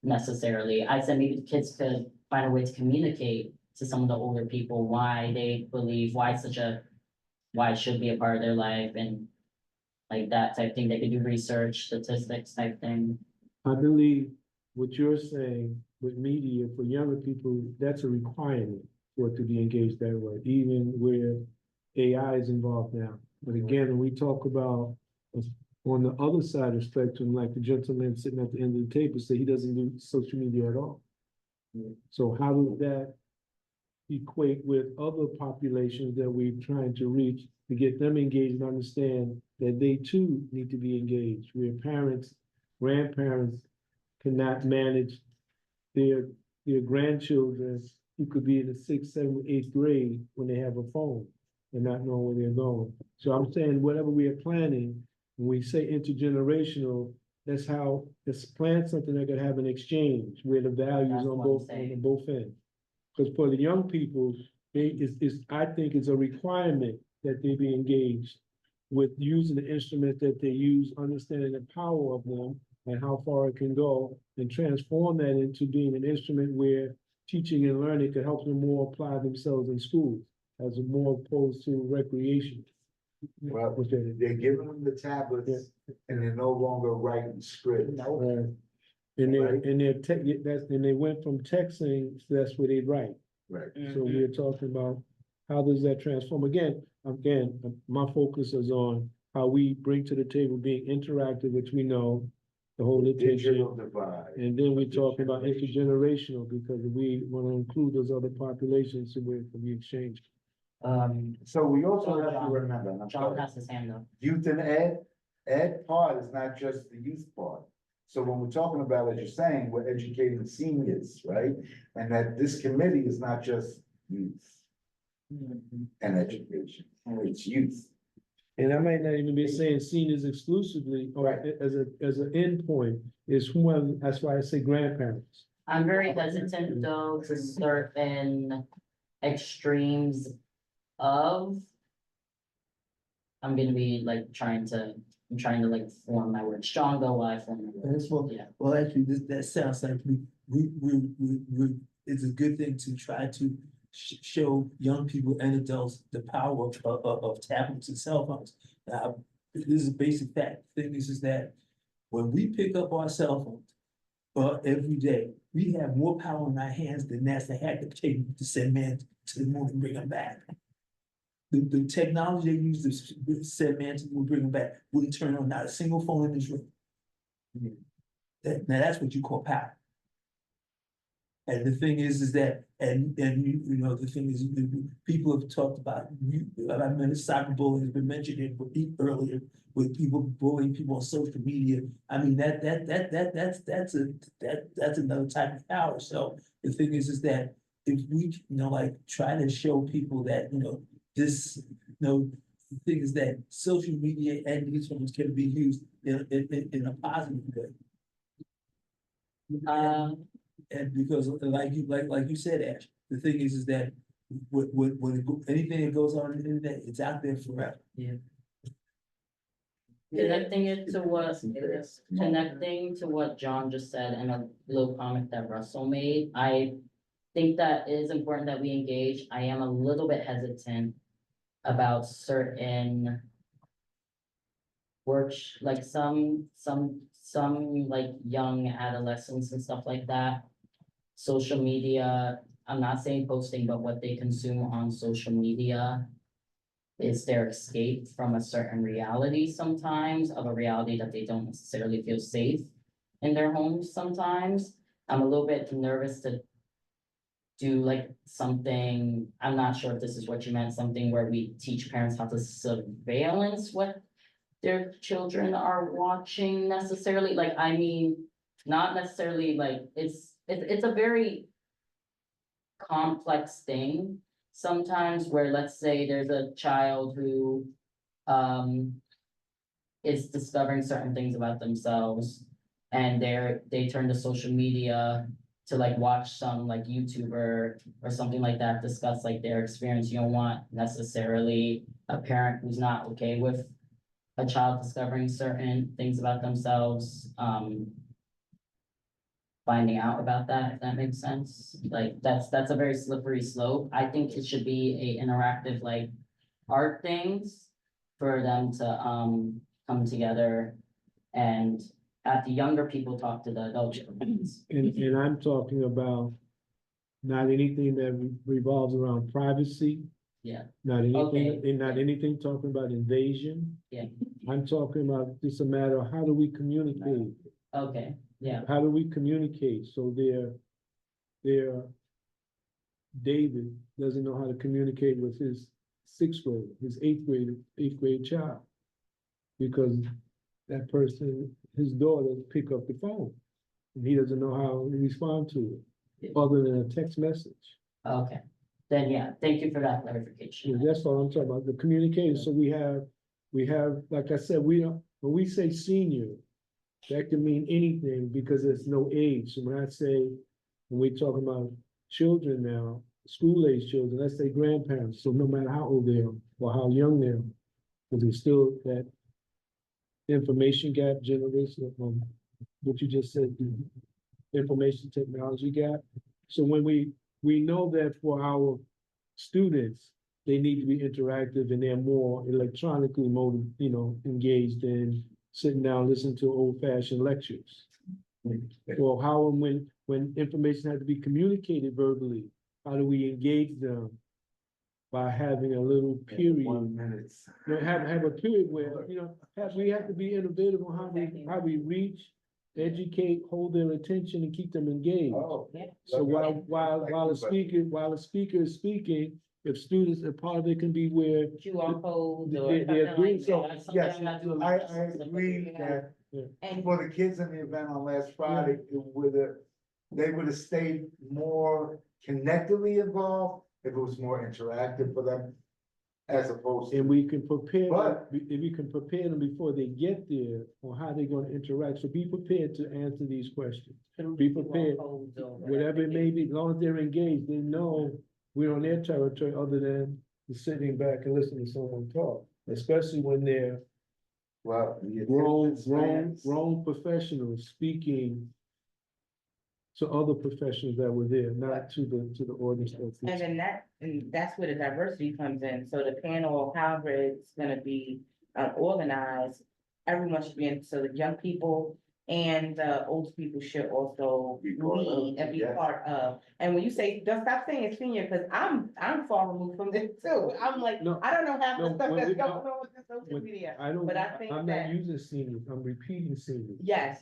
necessarily. I said maybe the kids could find a way to communicate to some of the older people why they believe, why it should be a part of their life, and like that type thing. They could do research, statistics type thing. I believe what you're saying with media for younger people, that's a requirement for it to be engaged that way, even where AI is involved now. But again, when we talk about on the other side of the spectrum, like the gentleman sitting at the end of the table say he doesn't do social media at all. So how does that equate with other populations that we're trying to reach to get them engaged and understand that they too need to be engaged, where parents, grandparents cannot manage their grandchildren who could be in the 6th, 7th, 8th grade when they have a phone and not knowing where they're going. So I'm saying whatever we are planning, when we say intergenerational, let's plan something that could have an exchange where the values on both ends. Because for the young people, I think it's a requirement that they be engaged with using the instrument that they use, understanding the power of them and how far it can go, and transform that into being an instrument where teaching and learning could help them more apply themselves in school as more opposed to recreation. Well, they're giving them the tablets and they're no longer writing scripts. And they went from texting, so that's where they write. Right. So we're talking about how does that transform? Again, my focus is on how we bring to the table being interactive, which we know, the whole attention. And then we're talking about intergenerational, because we want to include those other populations where it can be exchanged. So we also have to remember, and I'm John sorry, has his hand up. youth and ed part is not just the youth part. So when we're talking about, as you're saying, we're educating seniors, right? And that this committee is not just youth and education, it's youth. And I might not even be saying seniors exclusively, or as an endpoint, is whoever, that's why I say grandparents. I'm very hesitant though to certain extremes of. I'm gonna be like trying to like form my words stronger while I form my words. Well, actually, that sounds like it's a good thing to try to show young people and adults the power of tablets and cell phones. This is a basic fact. The thing is that when we pick up our cell phones every day, we have more power in our hands than NASA had to take to send man to the moon and bring them back. The technology they use to send man to the moon and bring them back wouldn't turn on not a single phone in this room. Now that's what you call power. And the thing is that, and you know, the thing is, people have talked about, I mean, the cyberbullying has been mentioned earlier, with people bullying people on social media. I mean, that's another type of power. So the thing is that if we, you know, like try to show people that, you know, this, you know, the thing is that social media and these ones can be used in a positive way. And because like you said, Ash, the thing is that anything that goes on the internet, it's out there forever. Yeah. Connecting to what John just said and a little comment that Russell made, I think that it is important that we engage. I am a little bit hesitant about certain works, like some like young adolescents and stuff like that. Social media, I'm not saying posting, but what they consume on social media is their escape from a certain reality sometimes, of a reality that they don't necessarily feel safe in their homes sometimes. I'm a little bit nervous to do like something, I'm not sure if this is what you meant, something where we teach parents how to surveillance what their children are watching necessarily, like, I mean, not necessarily like, it's a very complex thing sometimes, where let's say there's a child who is discovering certain things about themselves, and they turn to social media to like watch some like YouTuber or something like that discuss like their experience. You don't want necessarily a parent who's not okay with a child discovering certain things about themselves, finding out about that, if that makes sense. Like, that's a very slippery slope. I think it should be a interactive, like, art things for them to, come together and have the younger people talk to the adult children. And I'm talking about not anything that revolves around privacy, Yeah, not anything, Okay. and not anything talking about invasion. yeah, I'm talking about just a matter of how do we communicate? okay, yeah, How do we communicate? So David doesn't know how to communicate with his sixth grade, his eighth grade child. Because that person, his daughter, pick up the phone, and he doesn't know how to respond to it, other than a text message. okay. Then, yeah, thank you for that Yeah, clarification. that's all I'm talking about, the communication. So we have, like I said, when we say senior, that can mean anything because there's no age. So when we're talking about children now, school-age children, let's say grandparents, so no matter how old they are or how young they are, but there's still that information gap generation, what you just said, the information technology gap. So when we know that for our students, they need to be interactive and they're more electronically engaged than sitting down listening to old-fashioned lectures. Well, how and when information has to be communicated verbally, how do we engage them? By having a little period. 1 minute. Have a period where, we have to be innovative on how we reach, educate, hold their attention and keep them engaged. Oh, So while a speaker is speaking, if students, a part of it can be where QR codes or they're something doing like so. that. That's something Yes, I'm not doing. I agree that for the kids in the event on last Friday, they would have stayed more connectedly involved if it was more interactive for them, as opposed to. And we can prepare, But- if we can prepare them before they get there on how they're gonna interact. So be prepared to answer these questions. Be prepared, whatever it may be, as long as they're engaged, they know we're on their territory other than sitting back and listening to someone talk, especially when they're Well, the grown attendance spans- professionals speaking to other professionals that were there, not to the audience. And that's where the diversity comes in. So the panel, however it's gonna be organized, everyone should be in, so the young people And the old people should also Be part of, lead and be yes. part of. And when you say, don't stop saying senior, because I'm far removed from this too. I'm like, No, I don't know half the no, stuff when that's we- going on with the social media. I don't, But I think I'm that- not using seniors, I'm repeating seniors. Yes.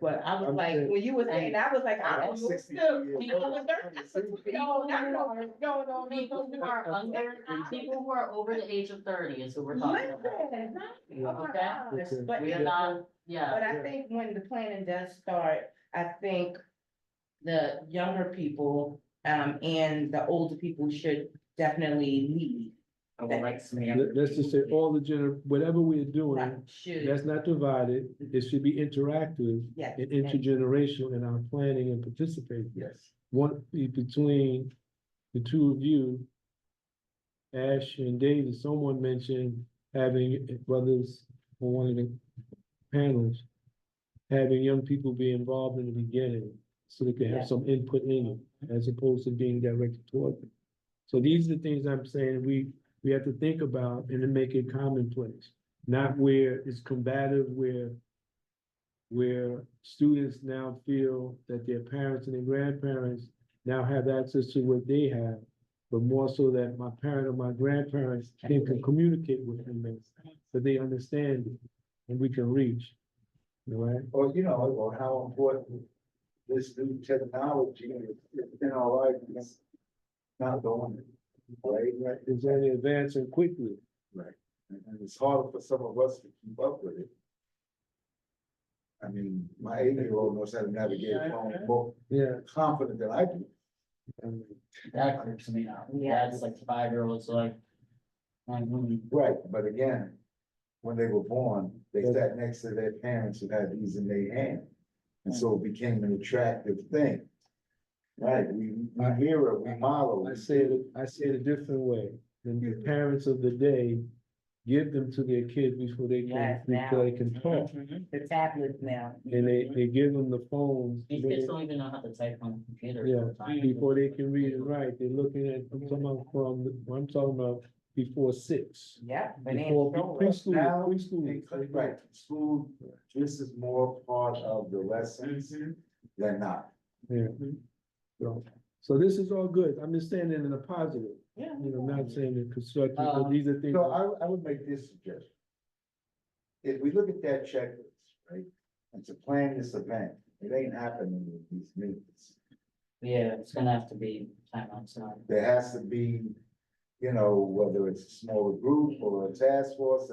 But I was I'm like, saying- when you were saying, I was like, I I'm don't know. 62 years People old. with their- that's what we all- I know what's going on. People who are under, people who are over the age of 30 is who we're talking about. Listen, Yeah. oh my Okay. gosh. Okay. But We are it- not, yeah. But I think when the planning does start, I think the younger people, and the older people should definitely lead. I would like some. Let's just say all the whatever we're doing, Right, should, that's not divided, it should be interactive yes. and intergenerational in our planning and participating. Yes. One, between the two of you, Ash and David, someone mentioned having brothers on one of the panels, having young people be involved in the beginning, so they can Yeah. have some input in it, as opposed to being directed toward them. So these are the things I'm saying we have to think about and to make it commonplace, not where it's combative, where students now feel that their parents and their grandparents now have access to what they have, but more so that my parent or my grandparents can communicate with them, so they understand it and we can reach. All right? Or, or how important this new technology is in our life is not going, right? Right, it's only advancing quickly. Right. And it's harder for some of us to keep up with it. I mean, my 8-year-old knows how to navigate a phone more Yeah. confident than I do. That creeps me out. Yeah, it's like 5-year-olds, like. Right, but again, when they were born, they sat next to their parents who had these in their hand. And so it became an attractive thing. Right, we mirror, we model. I say it a different way. The parents of the day give them to their kids before they Yes, can talk. The tablets now. And they give them the phones. These kids don't even know how to type on the computer. Yeah, sometimes. before they can read and write, they're looking at, I'm talking about before 6. Yeah. Before Now, preschool. right, school, this is more part of the lessons than not. Yeah. So this is all good. I'm just saying it in a positive. Yeah. Not saying it constructive, but these are things. So I would make this suggestion. If we look at that checklist, right, and to plan this event, it ain't happening with these meetings. Yeah, it's gonna have to be time outside. There has to be, whether it's a smaller group or a task force,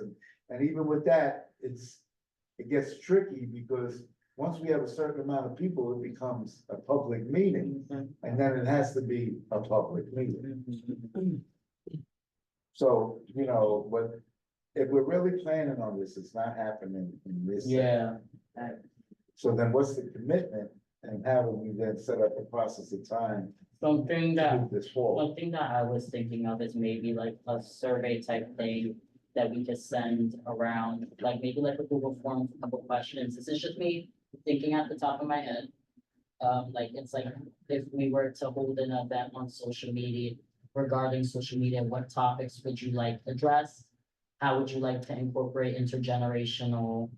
and even with that, it gets tricky because once we have a certain amount of people, it becomes a public meeting, and then it has to be a public meeting. So, but if we're really planning on this, it's not happening in this. Yeah. So then what's the commitment, and how do we then set up a process of time Something to that, move this forward? something that I was thinking of is maybe like a survey type thing that we could send around, like maybe like a Google form, with a couple questions. This is just me thinking at the top of my head. Like it's like if we were to hold an event on social media regarding social media, what topics would you like addressed? How would you like to incorporate intergenerational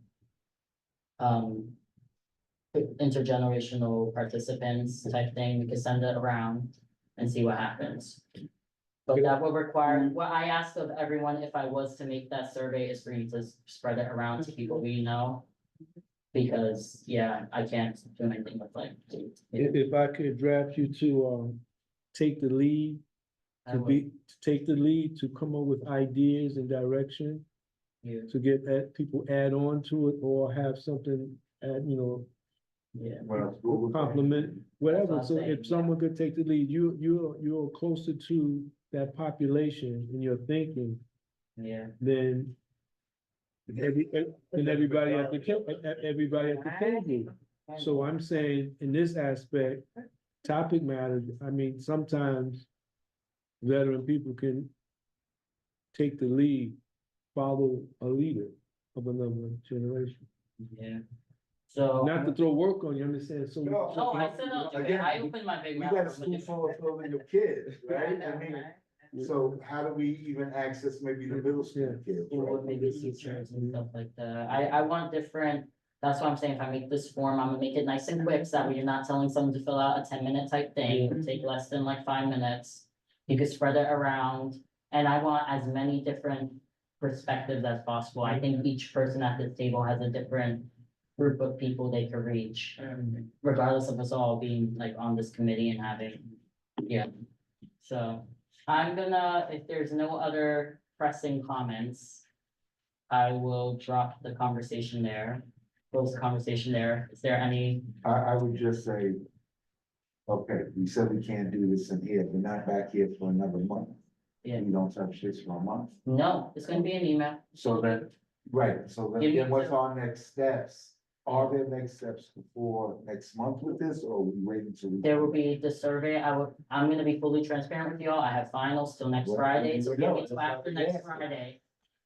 participants type thing? We could send it around and see what happens. But that would require, what I asked of everyone, if I was to make that survey, is for you to spread it around to people we know. Because, yeah, I can't do anything with like. If I could draft you to, take the lead, to take the lead, to come up with ideas and direction. Yeah. To get people add on to it or have something add, Yeah. compliment, whatever. That's what So I'm saying, if someone could take the lead, you're closer to that population in your thinking Yeah. than everybody at the table. So I'm saying in this aspect, topic matters. I mean, sometimes veteran people can take the lead, follow a leader of another generation. Yeah. So. Not to throw work on you, I'm just saying, so. No, I said I'll do it. Again, I opened my big We mouth. got a school full of kids, right? I mean, so how do we even access maybe the middle school kids? Or right? maybe teachers and stuff like that. I want different, That's why I'm saying if I make this form, I'm gonna make it nice and quick, so that way you're not telling someone to fill out a 10-minute type thing, it'll take less than like 5 minutes. You could spread it around, and I want as many different perspectives as possible. I think each person at this table has a different group of people they could reach, regardless of us all being like on this committee and having, yeah. So I'm gonna, if there's no other pressing comments, I will drop the conversation there, close the conversation there. Is there any? I would just say, okay, we said we can't do this in here, we're not back here for another month. Yeah. We don't touch this for a month. No, it's gonna be an email. So that, right, so Give me then what's the- our next steps? Are there next steps before next month with this, or are we waiting till? There will be the survey. I'm gonna be fully transparent with y'all. I have finals till next Well, Friday, so there you give go. me till That's after what next I'm asking. Friday.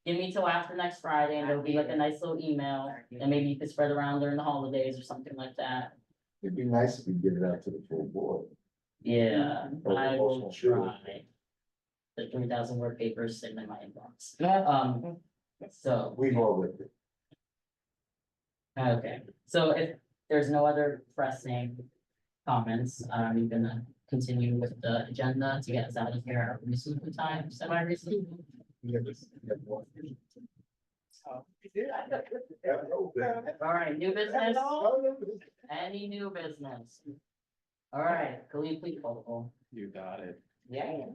Give me till after next Friday, and there'll be like a nice little email, and maybe you could spread around during the holidays or something like that. It'd be nice if we get it out to the full board. Yeah, Or I the will motion should. try. The 3,000 word papers sitting in my inbox. So, We've all read it. okay, so if there's no other pressing comments, I'm gonna continue with the agenda to get us out of here at reasonable time, semi-reasonable. All right, new business? Any new business? All right, Khalid, please call the roll. You got it. Yeah.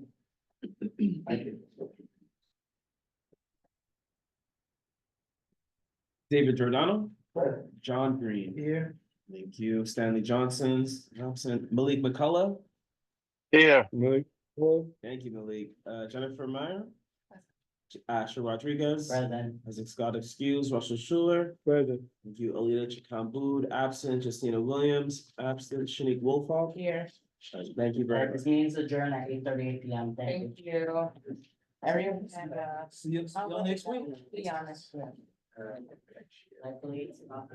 David Giordano. John Green. Here. Thank you. Stanley Johnson, Malik McCullough. Here. Thank you, Malik. Jennifer Meyer. Asher Rodriguez. Present. Isaac Scott excused. Russell Schuler. Present. Thank you. Alita Chikambud, absent. Justina Williams, absent. Shanique Wolfall. Here. Thank you very much. This meeting's adjourned at 8:38 PM. Thank you. you. Everyone have See y'all next week. be honest. Hopefully it's not.